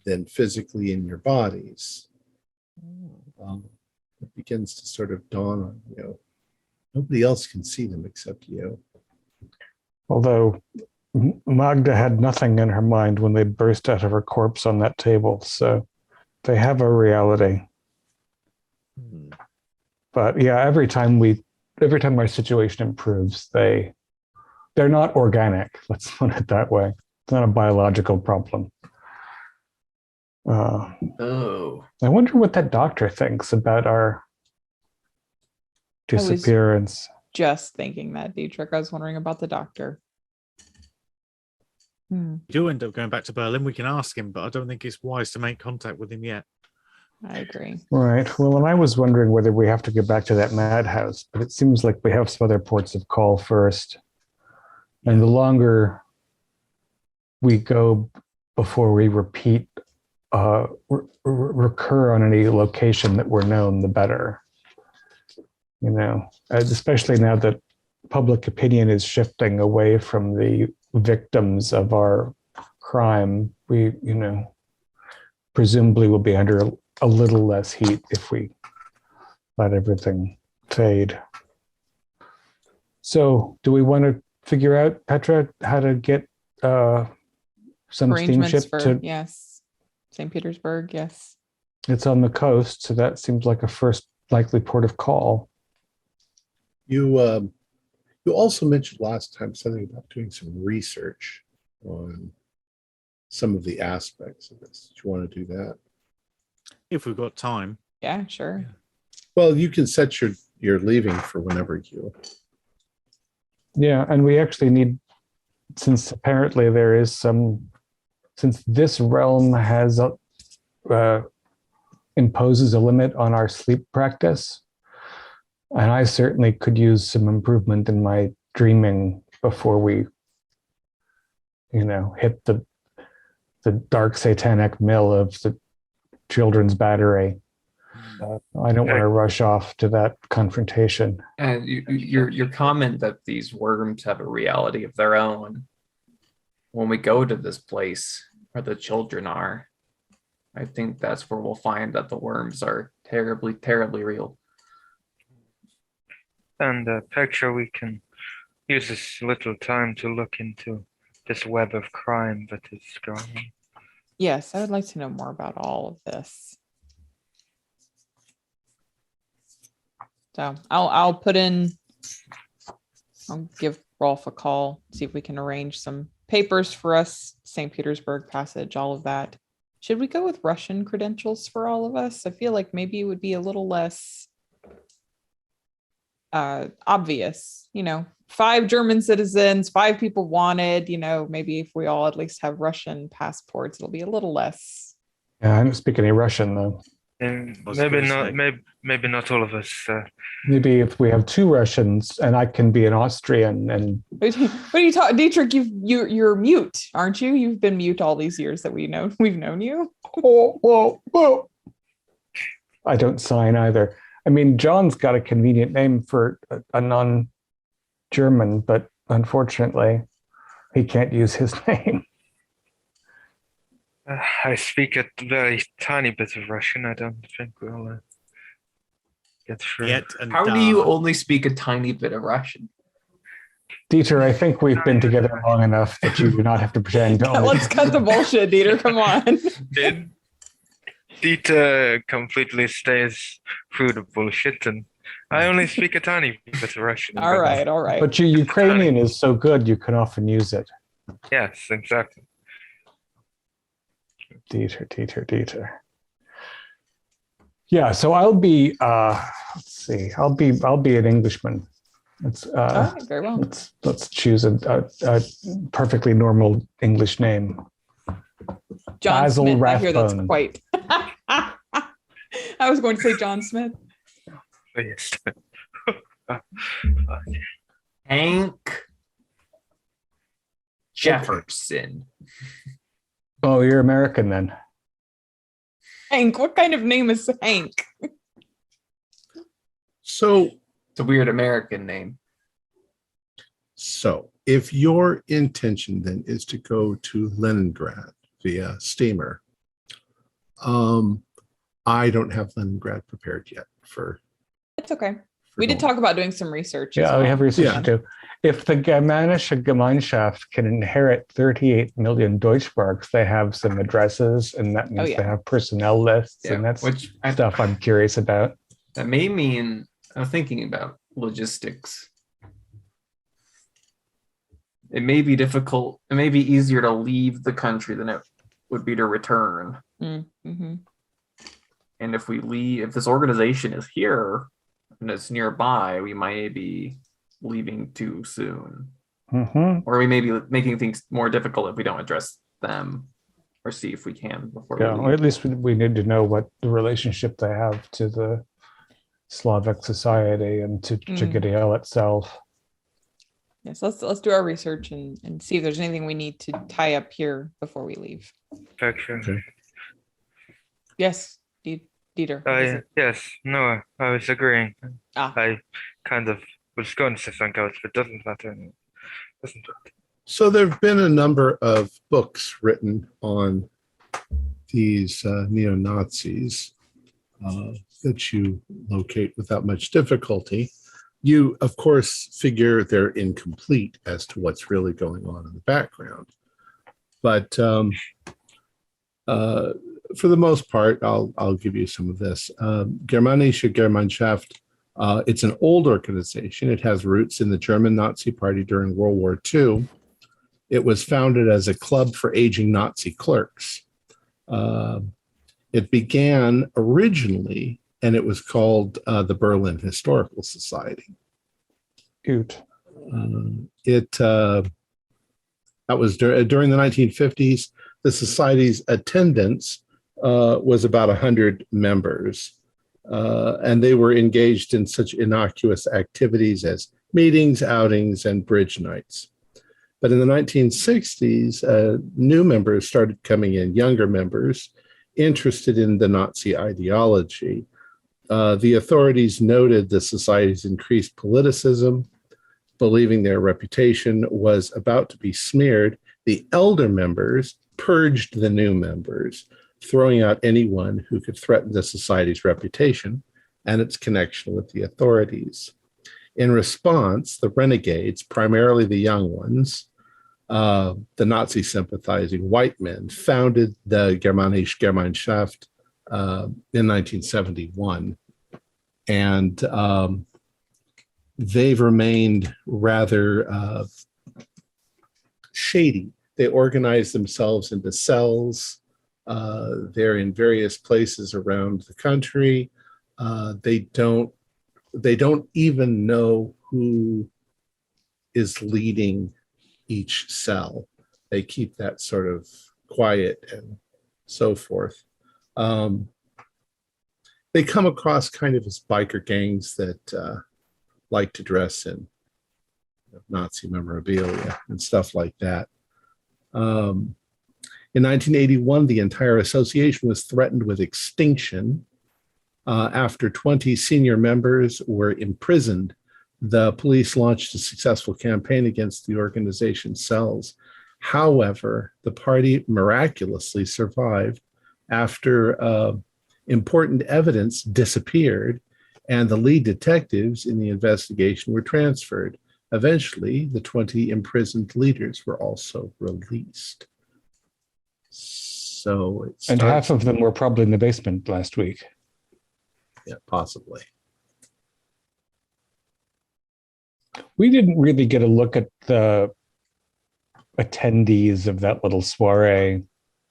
than physically in your bodies. It begins to sort of dawn on you. Nobody else can see them except you. Although Magda had nothing in her mind when they burst out of her corpse on that table, so they have a reality. But yeah, every time our situation improves, they're not organic. Let's put it that way. It's not a biological problem. Oh, I wonder what that doctor thinks about our disappearance. Just thinking that, Dietrich. I was wondering about the doctor. If you do end up going back to Berlin, we can ask him, but I don't think it's wise to make contact with him yet. I agree. Right. Well, and I was wondering whether we have to get back to that madhouse, but it seems like we have some other ports of call first. And the longer we go before we recur on any location that we're known, the better. You know, especially now that public opinion is shifting away from the victims of our crime. We, presumably will be under a little less heat if we let everything fade. So do we want to figure out, Petra, how to get some Arrangements steamship for yes, St. Petersburg. Yes, it's on the coast, so that seems like a first likely port of call. You also mentioned last time something about doing some research on some of the aspects of this. Do you want to do that? if we've got time. Yeah, sure. Yeah. Well, you can set your leaving for whenever you. Yeah, and we actually need, since apparently there is since this realm has imposes a limit on our sleep practice, and I certainly could use some improvement in my dreaming before we, hit the dark satanic mill of the children's battery. I don't want to rush off to that confrontation. And your comment that these worms have a reality of their own. When we go to this place where the children are, I think that's where we'll find that the worms are terribly, terribly real. And Petra, we can use this little time to look into this web of crime that is going on. Yes, I would like to know more about all of this. So I'll give Rolf a call, see if we can arrange some papers for us, St. Petersburg Passage, all of that. Should we go with Russian credentials for all of us? I feel like maybe it would be a little less obvious, 5 German citizens, 5 people wanted, maybe if we all at least have Russian passports, it'll be a little less. Yeah, I don't speak any Russian though. And maybe not all of us. Maybe if we have 2 Russians and I can be an Austrian and. What are you talking, Dietrich? You're mute, aren't you? You've been mute all these years that we've known you. Whoa. I don't sign either. I mean, John's got a convenient name for a non-German, but unfortunately, he can't use his name. I speak a very tiny bit of Russian. I don't think we'll get through. How do you only speak a tiny bit of Russian? Dieter, I think we've been together long enough that you do not have to pretend. Let's cut the bullshit, Dieter. Come on. Dieter completely stays through the bullshit, and I only speak a tiny bit of Russian. All right. But your Ukrainian is so good, you can often use it. Yes, exactly. Dieter. Yeah, so I'll be I'll be an Englishman. It's all right, very well. Let's choose a perfectly normal English name. John Basil Smith. Rathbone. I hear that's quite. I was going to say John Smith. Yes. Hank Jefferson. Oh, you're American then. Hank. What kind of name is Hank? So it's a weird American name. So if your intention then is to go to Leningrad via steamer, I don't have Leningrad prepared yet for. It's okay. We did talk about doing some research. Yeah, we have research to do. If the Germanische Gemeinschaft can inherit 38 million Deutschmarks, they have some addresses, and that means they have personnel lists, and that's stuff I'm curious about. That may mean I'm thinking about logistics. It may be difficult. It may be easier to leave the country than it would be to return. Mm-hmm. And if this organization is here and it's nearby, we might be leaving too soon. Mm-hmm. Or we may be making things more difficult if we don't address them or see if we can before we leave. Or at least we need to know what the relationship they have to the Slavic society and to Chigadale itself. Yes, let's do our research and see if there's anything we need to tie up here before we leave. Okay. Yes, Dieter. Yes, no, I was agreeing. Ah. I kind of was going to say something else, but doesn't matter. Doesn't it? So there have been a number of books written on these neo-Nazis that you locate without much difficulty. You, of course, figure they're incomplete as to what's really going on in the background. But for the most part, I'll give you some of this. Germanische Gemeinschaft, it's an old organization. It has roots in the German Nazi Party during World War II. It was founded as a club for aging Nazi clerks. It began originally, and it was called the Berlin Historical Society. Cute. That was during the 1950s. The society's attendance was about 100 members, and they were engaged in such innocuous activities as meetings, outings, and bridge nights. But in the 1960s, new members started coming in, younger members interested in the Nazi ideology. The authorities noted the society's increased politicism, believing their reputation was about to be smeared. The elder members purged the new members, throwing out anyone who could threaten the society's reputation and its connection with the authorities. In response, the renegades, primarily the young ones, the Nazi sympathizing white men, founded the Germanische Gemeinschaft in 1971. And they've remained rather shady. They organize themselves into cells. They're in various places around the country. They don't even know who is leading each cell. They keep that sort of quiet and so forth. They come across kind of as biker gangs that like to dress in Nazi memorabilia and stuff like that. In 1981, the entire association was threatened with extinction. After 20 senior members were imprisoned, the police launched a successful campaign against the organization's cells. However, the party miraculously survived after important evidence disappeared, and the lead detectives in the investigation were transferred. Eventually, the 20 imprisoned leaders were also released. So and half of them were probably in the basement last week. Yeah, possibly. We didn't really get a look at the attendees of that little soiree.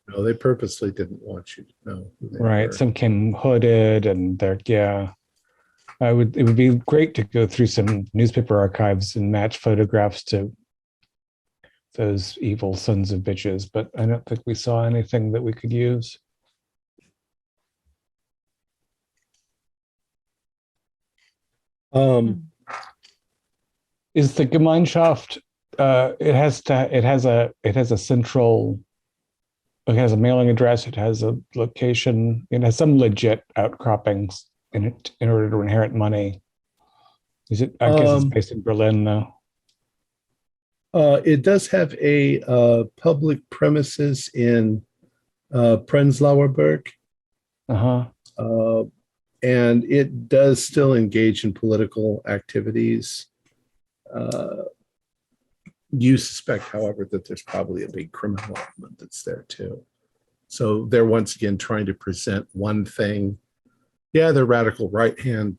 No, they purposely didn't want you to know who they right. were. Some came hooded, and they're it would be great to go through some newspaper archives and match photographs to those evil sons of bitches, but I don't think we saw anything that we could use. Is the Gemeinschaft? It has a mailing address. It has a location. It has some legit outcroppings in it in order to inherit money. Is it? I guess it's based in Berlin, though. It does have a public premises in Prenzlauer Berg. And it does still engage in political activities. You suspect, however, that there's probably a big criminal element that's there too. So they're once again trying to present one thing. Yeah, they're radical right-wing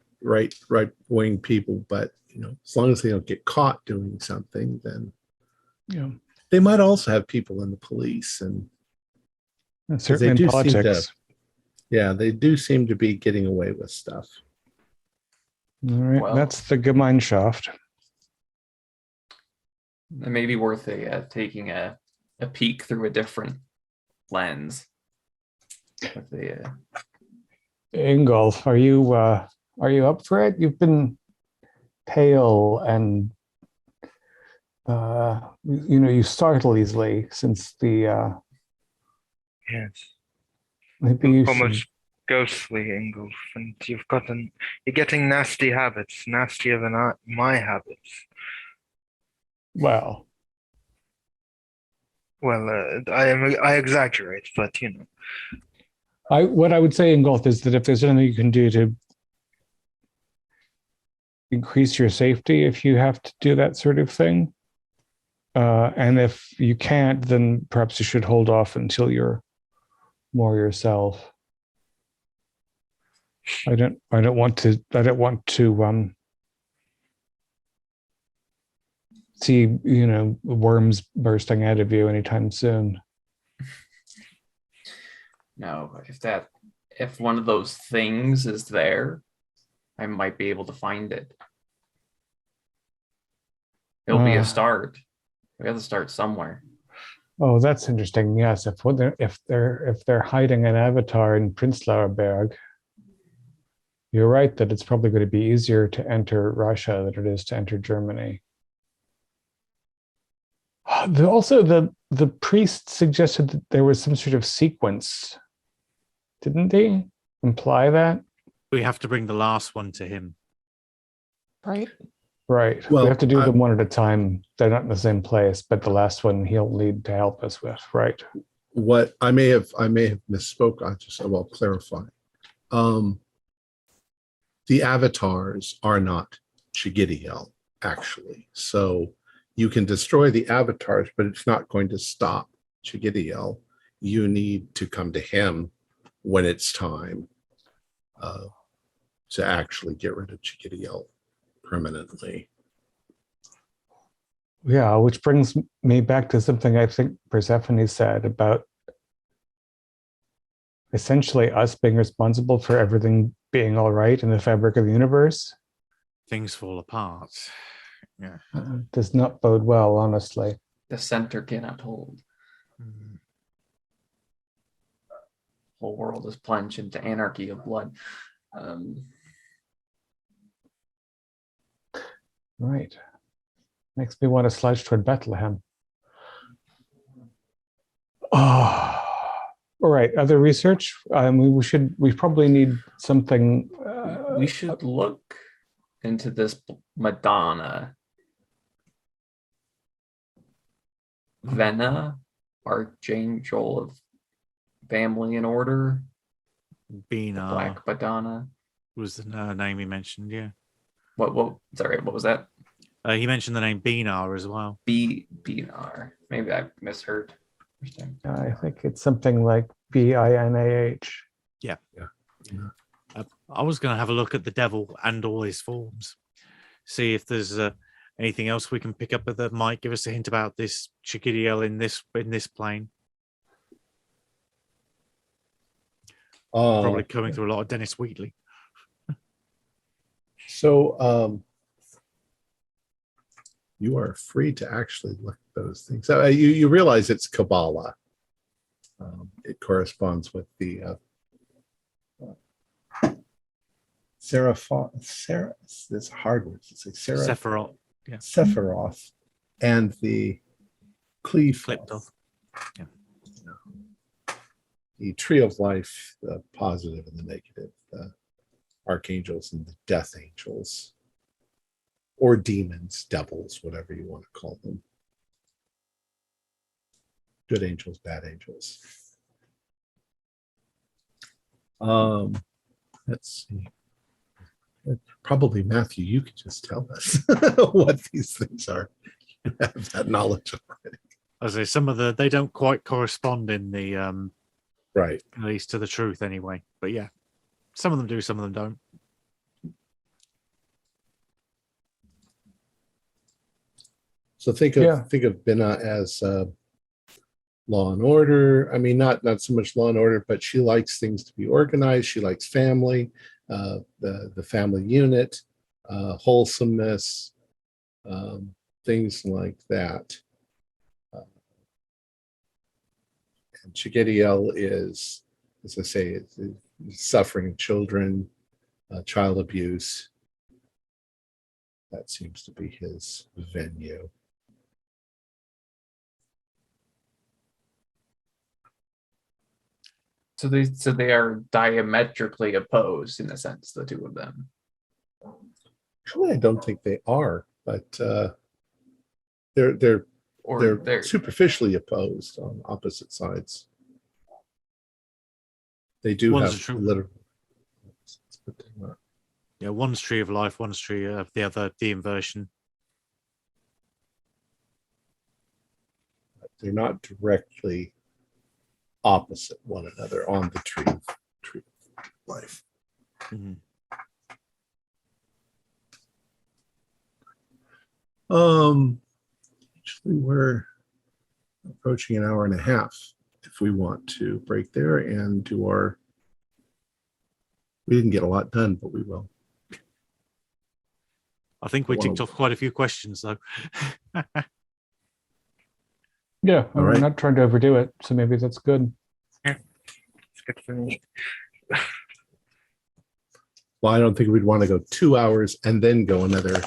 people, but as long as they don't get caught doing something, then they might also have people in the police, and certainly in politics. They do seem to be getting away with stuff. All right, well, that's the Gemeinschaft. It may be worth taking a peek through a different lens. Ingolf, are you up for it? You've been pale and you startle easily since the yes. Maybe you almost ghostly, Ingolf, and you're getting nasty habits, nastier than my habits. Well, I exaggerate, but what I would say, Ingolf, is that if there's anything you can do to increase your safety, if you have to do that sort of thing, and if you can't, then perhaps you should hold off until you're more yourself. I don't want to see worms bursting out of you anytime soon. No, if that if one of those things is there, I might be able to find it. It'll be a start. We have to start somewhere. Oh, that's interesting. Yes, if they're hiding an avatar in Prenzlauer Berg, you're right that it's probably going to be easier to enter Russia than it is to enter Germany. Also, the priest suggested that there was some sort of sequence. Didn't he imply that? We have to bring the last one to him. Right. Right. Well, we have to do them one at a time. They're not in the same place, but the last one he'll need to help us with. Right. What I may have misspoke. I'll clarify. The avatars are not Chigitiel, actually. So you can destroy the avatars, but it's not going to stop Chigitiel. You need to come to him when it's time to actually get rid of Chigitiel permanently. Yeah, which brings me back to something I think Persephone said about essentially us being responsible for everything being all right in the fabric of the universe. Things fall apart. Yeah. Does not bode well, honestly. The center cannot hold. Mm. Whole world is plunged into anarchy of blood. Right. Makes me want to slouch toward Bethlehem. Oh. All right. Other research? We probably need something. We should look into this Madonna. Venna, Archangel of Family and Order. Bina Black Madonna was the name he mentioned. Yeah. What? Sorry, what was that? He mentioned the name Binar as well. Binar. Maybe I misheard. I think it's something like Binah. Yeah. I was going to have a look at the devil and all his forms, see if there's anything else we can pick up that might give us a hint about this Chigitiel in this plane. Probably coming through a lot of Dennis Wheatley. So you are free to actually look at those things. You realize it's Kabbalah. It corresponds with the this hard word to say. Sephiroth. Yeah. Sephiroth and the Kleptoth. Yeah. The tree of life, the positive and the negative, the archangels and the death angels, or demons, devils, whatever you want to call them. Good angels, bad angels. Let's see. Probably Matthew, you could just tell us what these things are. You have that knowledge already. I say some of they don't quite correspond in the right, at least to the truth anyway. But yeah, some of them do, some of them don't. So think of Bina as law and order. I mean, not so much law and order, but she likes things to be organized. She likes family, the family unit, wholesomeness, things like that. And Chigitiel is, as I say, suffering children, child abuse. That seems to be his venue. So they are diametrically opposed in a sense, the two of them. Actually, I don't think they are, but they're superficially opposed on opposite sides. They do have literal. Yeah, one's tree of life, one's tree of the other, the inversion. They're not directly opposite one another on the tree of life. Mm-hmm. Actually, we're approaching an hour and a half. If we want to break there and do our We didn't get a lot done, but we will. I think we ticked off quite a few questions, though. Yeah, All I'm right. not trying to overdo it, so maybe that's good. It's good for me. Well, I don't think we'd want to go 2 hours and then go another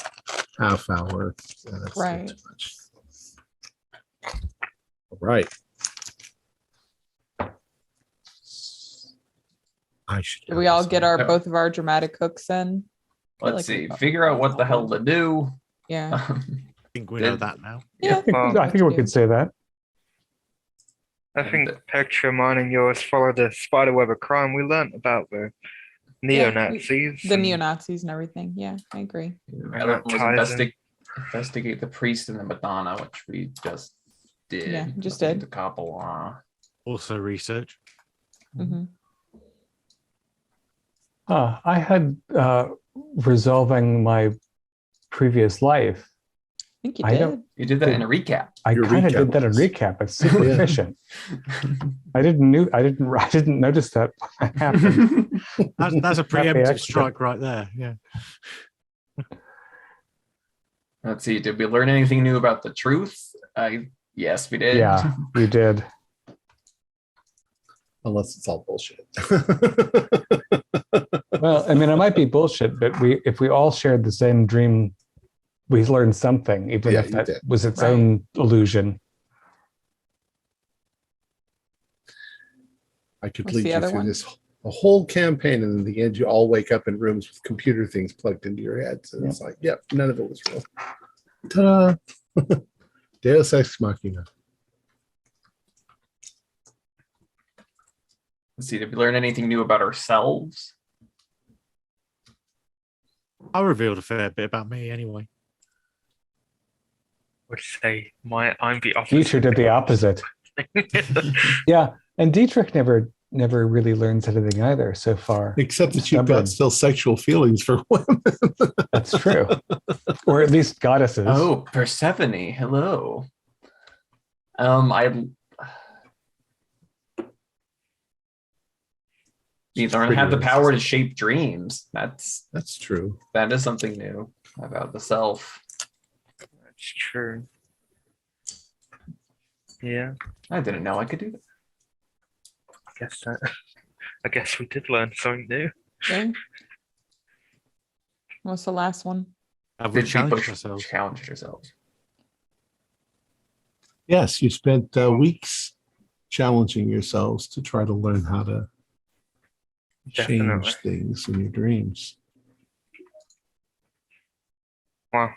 half hour. Yeah, that's Right. too much. All right. I should. Did we all get our No. both of our dramatic hooks in? Let's like see. we- Figure out what the hell to do. Yeah. I think we know that now. Yeah. I think, Well, I think we could say that. I think Petra, mine and yours follow the spiderweb of crime we learnt about the neo-Nazis. The and- neo-Nazis and everything. Yeah, I agree. The And other that one was ties in. investigate the priest and the Madonna, which we just did. Yeah, just Looking did. into Kabbalah. Also research. Hmm. I had resolving my previous life. I think you I did. don't- You did that in a recap. I Your kind of recap did that in was- recap. It's super Yeah. efficient. I didn't notice that happened. That's a Happy preemptive accident. strike right there. Yeah. Let's see. Did we learn anything new about the truth? Yes, we did. Yeah, we did. Unless it's all bullshit. Well, I mean, it might be bullshit, but if we all shared the same dream, we learned something, even Yeah, if you that did. was its Right. own illusion. I could What's lead the you other through one? this a whole campaign, and in the end, you all wake up in rooms with computer things plugged into your heads, and it's like, yep, none of it was real. Ta-da! Deus ex machina. Let's see. Did we learn anything new about ourselves? I revealed a fair bit about me anyway. Would say I'm the opposite. Dietrich did the opposite. Yeah, and Dietrich never really learns anything either so far. Except that you've Stubborn. got still sexual feelings for women. That's true, or at least goddesses. Oh, Persephone. Hello. You learn to have the power to shape dreams. That's true. that is something new about the self. That's true. Yeah, I didn't know I could do that. I guess we did learn something new. Okay. What's the last one? Have we Did we challenged push ourselves? challenge yourselves? Yes, you spent weeks challenging yourselves to try to learn how to Definitely. change things in your dreams. Wow.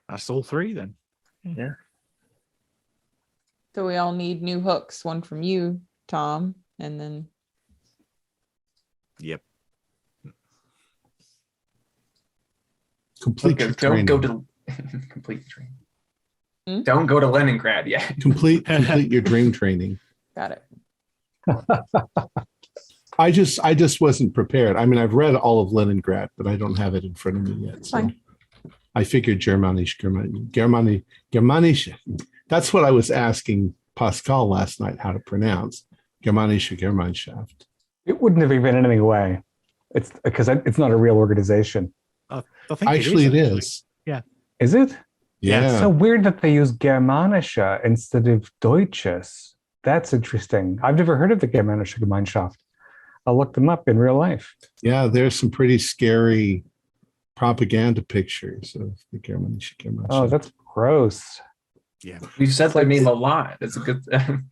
That's all three then. Yeah. So we all need new hooks. One from you, Tom, and then Yep. Complete your Don't go training. to complete the training. Hmm? Don't go to Leningrad yet. complete your dream training. got it. I just wasn't prepared. I mean, I've read all of Leningrad, but I don't have it in front of me yet. So Fine. I figured Germanisch. That's what I was asking Pascal last night how to pronounce Germanische Gemeinschaft. It wouldn't have given anything away. It's because it's not a real organization. I think Actually, it actually. is. Is it? Yeah. Yeah. It's so weird that they use Germanische instead of Deutsches. That's interesting. I've never heard of the Germanische Gemeinschaft. I'll look them up in real life. Yeah, there's some pretty scary propaganda pictures of the Germanische Gemeinschaft. Oh, that's gross. Yeah. We've said their name a lot. It's a good.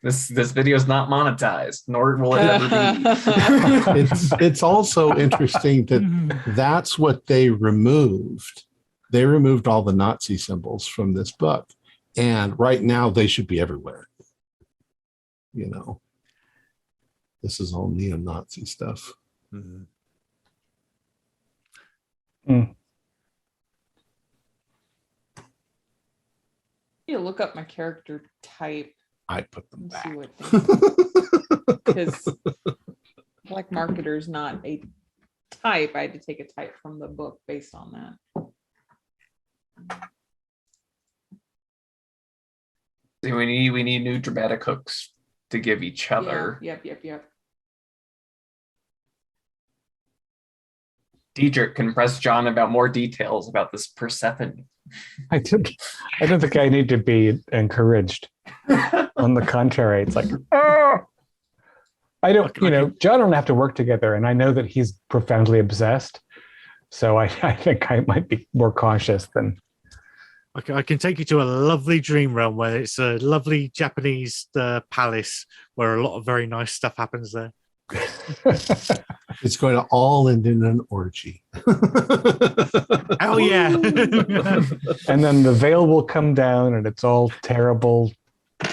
This video is not monetized, nor will it ever be. it's also interesting that that's what they removed. They removed all the Nazi symbols from this book, and right now they should be everywhere. You know, this is all neo-Nazi stuff. Mhm. You look up my character type I put them and back. see what because like marketer's not a type. I had to take a type from the book based on that. We need new dramatic hooks to give each other. Yeah, yep. Diedrich can press John about more details about this Persephone. I don't think I need to be encouraged. On the contrary, it's like, oh, I don't, John and I have to work together, and I know that he's profoundly obsessed. So I think I might be more cautious than. Okay, I can take you to a lovely dream realm where it's a lovely Japanese palace where a lot of very nice stuff happens there. It's going to all end in an orgy. Oh yeah. And then the veil will come down and it's all terrible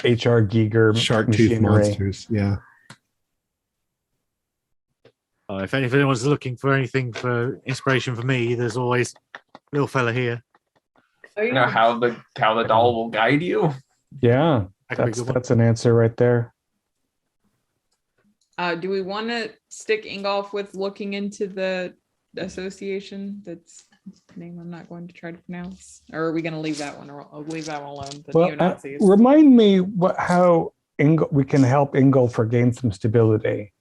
H.R. Giger shark tooth monsters. Yeah. If anyone's looking for anything for inspiration for me, there's always little fella here. So you know how the doll will guide you? Yeah, that's an answer right there. Do we want to stick Ingolf with looking into the association? That's the name I'm not going to try to pronounce. Or are we going to leave that one? Or I'll leave that one alone. The neo-Nazis. Remind me how we can help Ingolf regain some stability.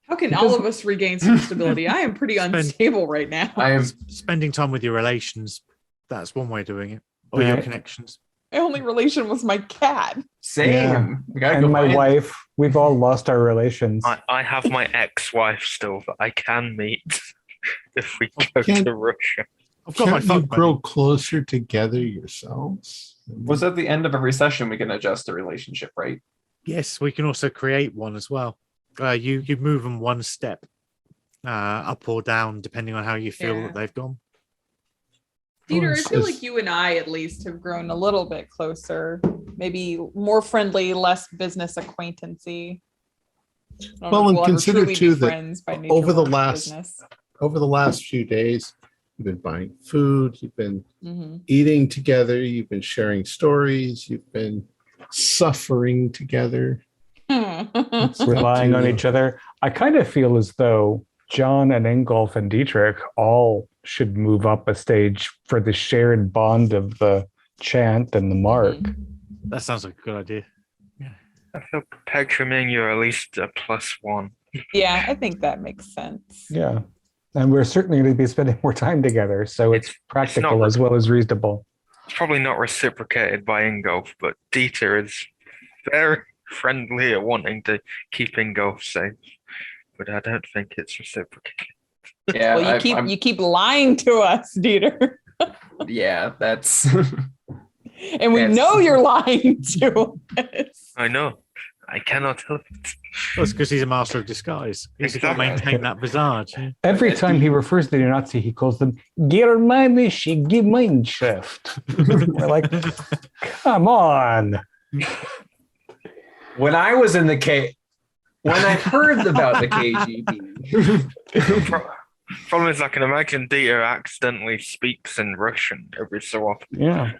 How can all of us regain some stability? I am pretty unstable right now. I am spending time with your relations. That's one way of doing it. Or your connections. My only relation was my cat. Same. Yeah. And my wife. We've all lost our relations. I have my ex-wife still that I can meet if we go to Russia. Can't you grow closer together yourselves? Was at the end of every session we can adjust the relationship, right? Yes, we can also create one as well. You move them one step up or down depending on how you feel that they've gone. Dieter, I feel like you and I at least have grown a little bit closer, maybe more friendly, less business acquaintancy. Well, and consider too that over the last few days, you've been buying food, you've been eating together, you've been sharing stories, you've been suffering together, relying on each other. I kind of feel as though John and Ingolf and Diedrich all should move up a stage for the shared bond of the chant and the mark. That sounds like a good idea. Yeah. I feel Petra and you're at least a +1. Yeah, I think that makes sense. Yeah. And we're certainly going to be spending more time together, so it's practical as well as reasonable. It's probably not reciprocated by Ingolf, but Dieter is very friendly at wanting to keep Ingolf safe. But I don't think it's reciprocated. Yeah, well, you keep lying to us, Dieter. Yeah, that's. And we know you're lying to us. I know. I cannot help it. Well, it's because he's a master of disguise. He's got to maintain that visage. Yeah. Every time he refers to the Nazi, he calls them Germanische Gemeinschaft. We're like, come on. When I was in the when I heard about the KGB. Problem is, I can imagine Dieter accidentally speaks in Russian every so often. Yeah.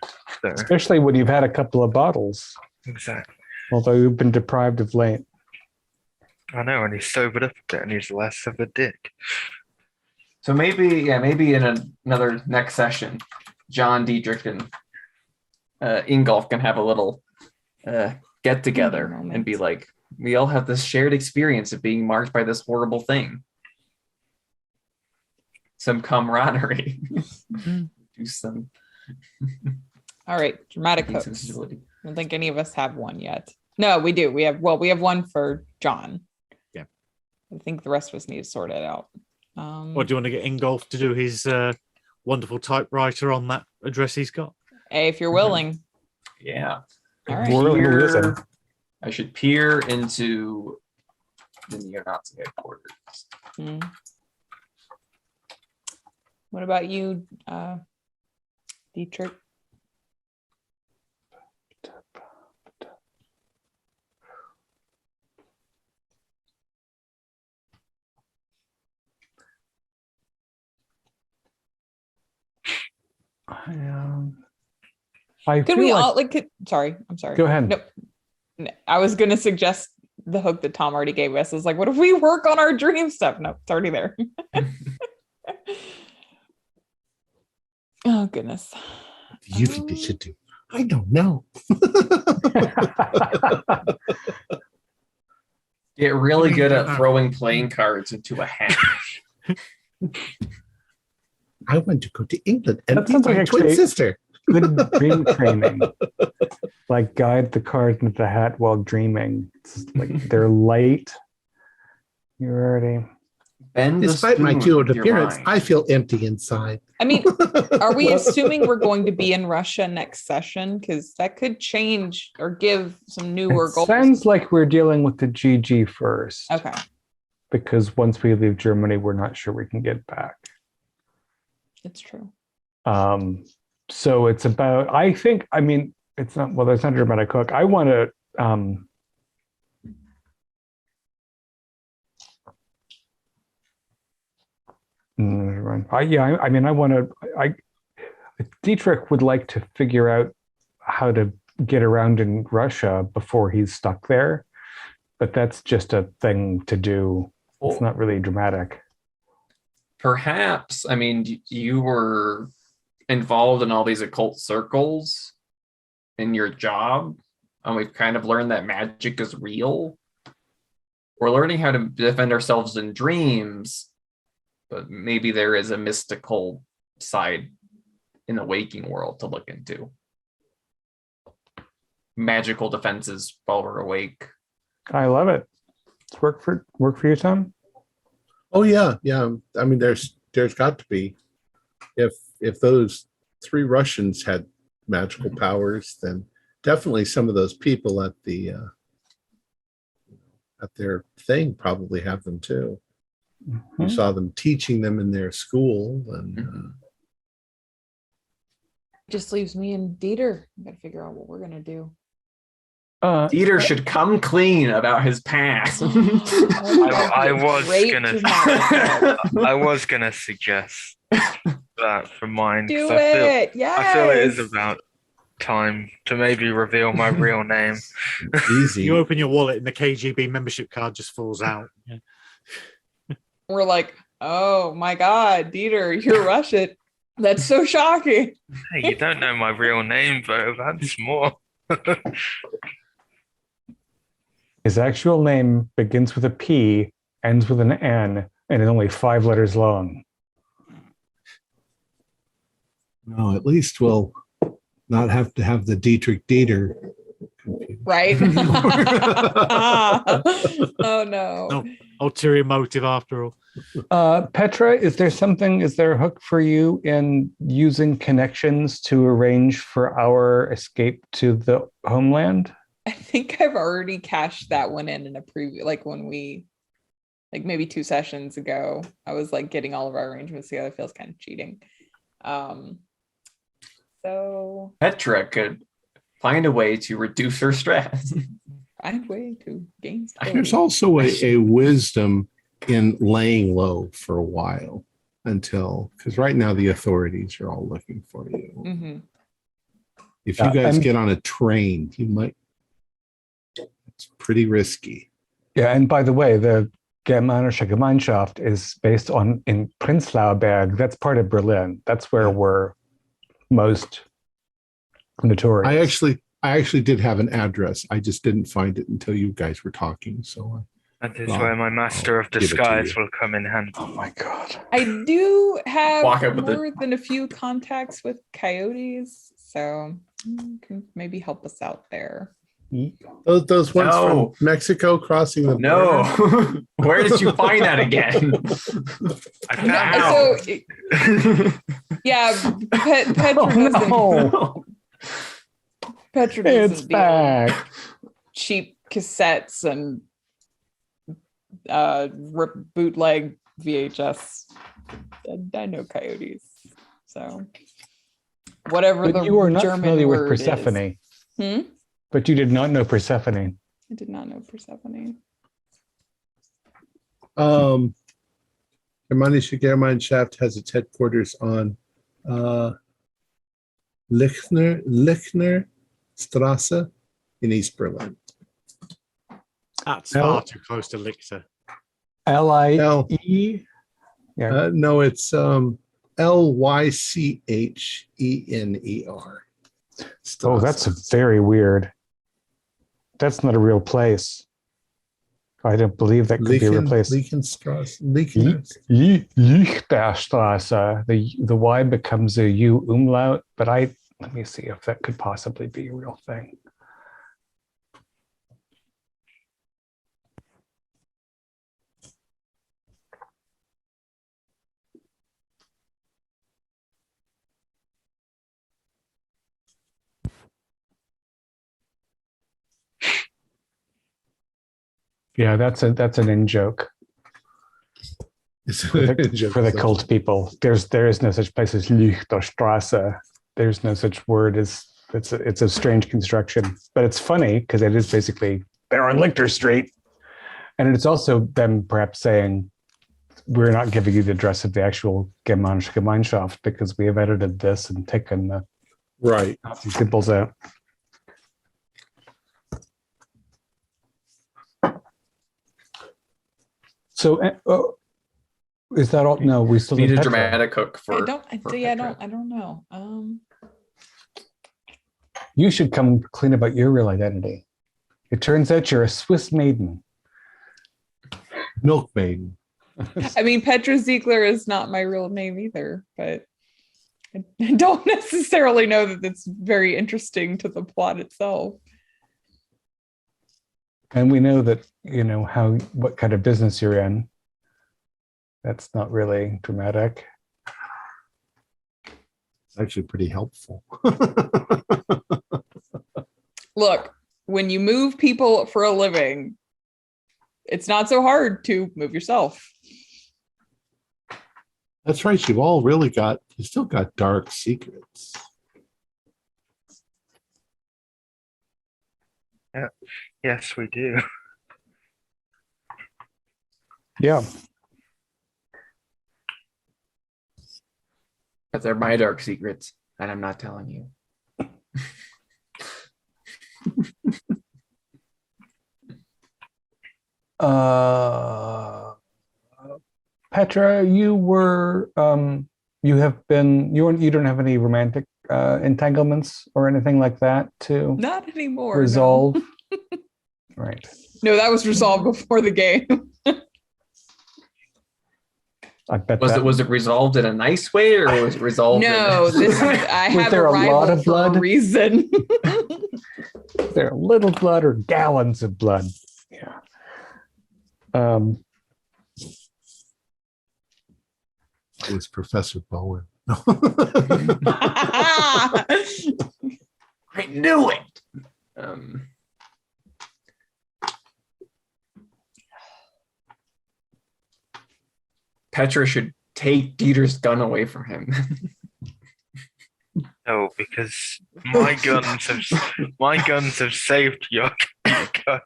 So. Especially when you've had a couple of bottles. Exactly. Although you've been deprived of late. I know, and he's sobered up a bit and he's less of a dick. So maybe in another next session, John, Diedrich, and Ingolf can have a little get together and be like, we all have this shared experience of being marked by this horrible thing. Some camaraderie. Do some. All right, dramatic hooks. I don't think any of us have one yet. No, we do. We have one for John. Yeah. I think the rest of us need to sort it out. Or do you want to get Ingolf to do his wonderful typewriter on that address he's got? Hey, if you're willing. Yeah. All right. I should peer into the neo-Nazi headquarters. What about you, Dietrich? Could we all sorry, I'm sorry. Go ahead. Nope. No, I was going to suggest the hook that Tom already gave us. Is like, what if we work on our dream stuff? No, it's already there. Oh, goodness. What do you think they should do? I don't know. Get really good at throwing playing cards into a hat. I want to go to England and That be sounds my like twin actually- sister. Good dream training. Like guide the card into the hat while dreaming. It's just like they're light. You're already. Bend the Despite my spoon cute with your appearance, mind. I feel empty inside. I mean, are we assuming we're going to be in Russia next session? Because that could change or give some newer It goals. sounds like we're dealing with the GG first. Okay. Because once we leave Germany, we're not sure we can get back. It's true. So it's about, I think, I mean, it's not, well, there's not a dramatic hook. I want to, Dietrich would like to figure out how to get around in Russia before he's stuck there, but that's just a thing to do. It's not really dramatic. Perhaps, I mean, you were involved in all these occult circles in your job, and we've kind of learned that magic is real. We're learning how to defend ourselves in dreams, but maybe there is a mystical side in the waking world to look into. Magical defenses while we're awake. I love it. It's work for you, Tom? Oh yeah. I mean, there's got to be. If those 3 Russians had magical powers, then definitely some of those people at their thing probably have them too. You saw them teaching them in their school, and Just leaves me and Dieter. We got to figure out what we're gonna do. Dieter should come clean about his past. I Great was gonna suggest that for mine. Do 'cause it. Yes. I feel it is about time to maybe reveal my real name. easy. You open your wallet and the KGB membership card just falls out. Yeah. We're like, oh my God, Dieter, you're Russian. That's so shocking. Hey, you don't know my real name, though. That's more. His actual name begins with a P, ends with an N, and is only 5 letters long. No, at least we'll not have to have the Dietrich Dieter. Right? Oh no. No, ulterior motive after all. Petra, is there a hook for you in using connections to arrange for our escape to the homeland? I think I've already cashed that one in a preview, like when we, like maybe 2 sessions ago, I was like getting all of our arrangements together. Feels kind of cheating. So Petra could find a way to reduce her stress. find a way to gain skill. There's also a wisdom in laying low for a while because right now the authorities are all looking for you. Mhm. If you guys get on a train, you might. It's pretty risky. Yeah, and by the way, the Germanische Gemeinschaft is based in Prenzlauer Berg. That's part of Berlin. That's where we're most notorious. I actually did have an address. I just didn't find it until you guys were talking. So That is where my master of give it to disguise you. will come in handy. Oh my God. I do have Walk up with more than a few contacts with coyotes, so you can maybe help us out there. those ones No. from Mexico crossing the border. No. Where did you find that again? I No, found so yeah, Petra doesn't. Oh, Petra it's doesn't deal with back. cheap cassettes and bootleg VHS. I know coyotes, so whatever But the you are not German familiar with word Persephone. is. But you did not know Persephone. I did not know Persephone. Germanische Gemeinschaft has its headquarters on Lichner Strasse in East Berlin. That's No. far too close to Lichter. L-I-E? Yeah. No, it's Lychener. Oh, that's very weird. That's not a real place. I don't believe that could be replaced. Lichtenstrasse. Lichterstrasse. The Y becomes a U umlaut, but let me see if that could possibly be a real thing. Yeah, that's an in joke for the cult people. There is no such place as Lichterstrasse. There's no such word as it's a strange construction, but it's funny because it is basically they're on Lichter Street, and it's also them perhaps saying we're not giving you the address of the actual Gemeinschaft because we have edited this and taken the Nazi symbols out. So, is that all? No, we still need a Petra. dramatic hook for. I don't know. You should come clean about your real identity. It turns out you're a Swiss maiden. Milk maiden. I mean, Petra Ziegler is not my real name either, but I don't necessarily know that it's very interesting to the plot itself. And we know that, what kind of business you're in. That's not really dramatic. It's actually pretty helpful. Look, when you move people for a living, it's not so hard to move yourself. That's right. You still got dark secrets. Yeah. Yes, we do. Yeah. But they're my dark secrets, and I'm not telling you. Petra, you don't have any romantic entanglements or anything like that to Not anymore. resolve? No. Right. No, that was resolved before the game. I bet Was it resolved in a nice way, or was it resolved? No, I have there a a lot rival of for blood? a reason. Is there a little blood or gallons of blood? Yeah. It was Professor Bowen. I knew it. Petra should take Dieter's gun away from him. No, because my guns have saved your gun.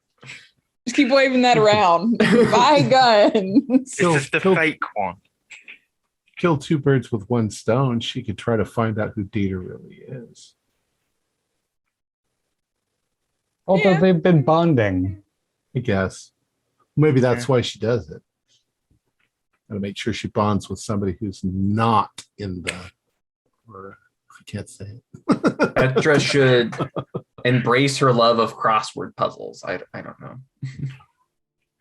Just keep waving that around. My guns. This is the fake one. Kill two birds with one stone. She could try to find out who Dieter really is. Although they've been bonding. I guess. Maybe that's why she does it. To make sure she bonds with somebody who's not in or I can't say it. Petra should embrace her love of crossword puzzles. I don't know.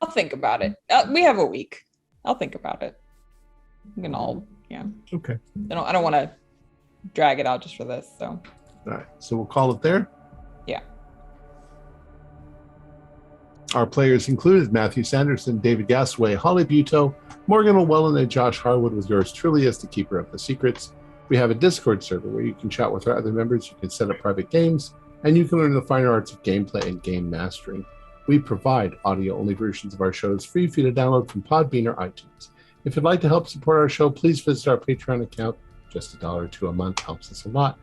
I'll think about it. We have a week. I'll think about it. We can all, Okay. I don't want to drag it out just for this. So. All right. So we'll call it there. Yeah. Our players included Matthew Sanderson, David Gasaway, Holly Buteau, Morgan Llewellyn, and Josh Harwood, with yours truly as the keeper of the secrets. We have a Discord server where you can chat with our other members, you can set up private games, and you can learn the finer arts of gameplay and game mastering. We provide audio-only versions of our shows free for you to download from Podbean or iTunes. If you'd like to help support our show, please visit our Patreon account. Just $1 or $2 a month helps us a lot.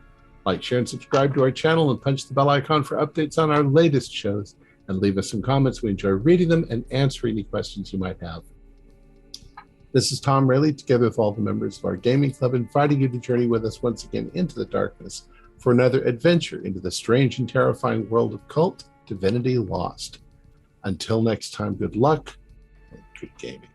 Like, share, and subscribe to our channel, and punch the bell icon for updates on our latest shows. And leave us some comments. We enjoy reading them and answering any questions you might have. This is Tom Rayleigh, together with all the members of our gaming club, inviting you to journey with us once again into the darkness for another adventure into the strange and terrifying world of KULT Divinity Lost. Until next time, good luck and good gaming.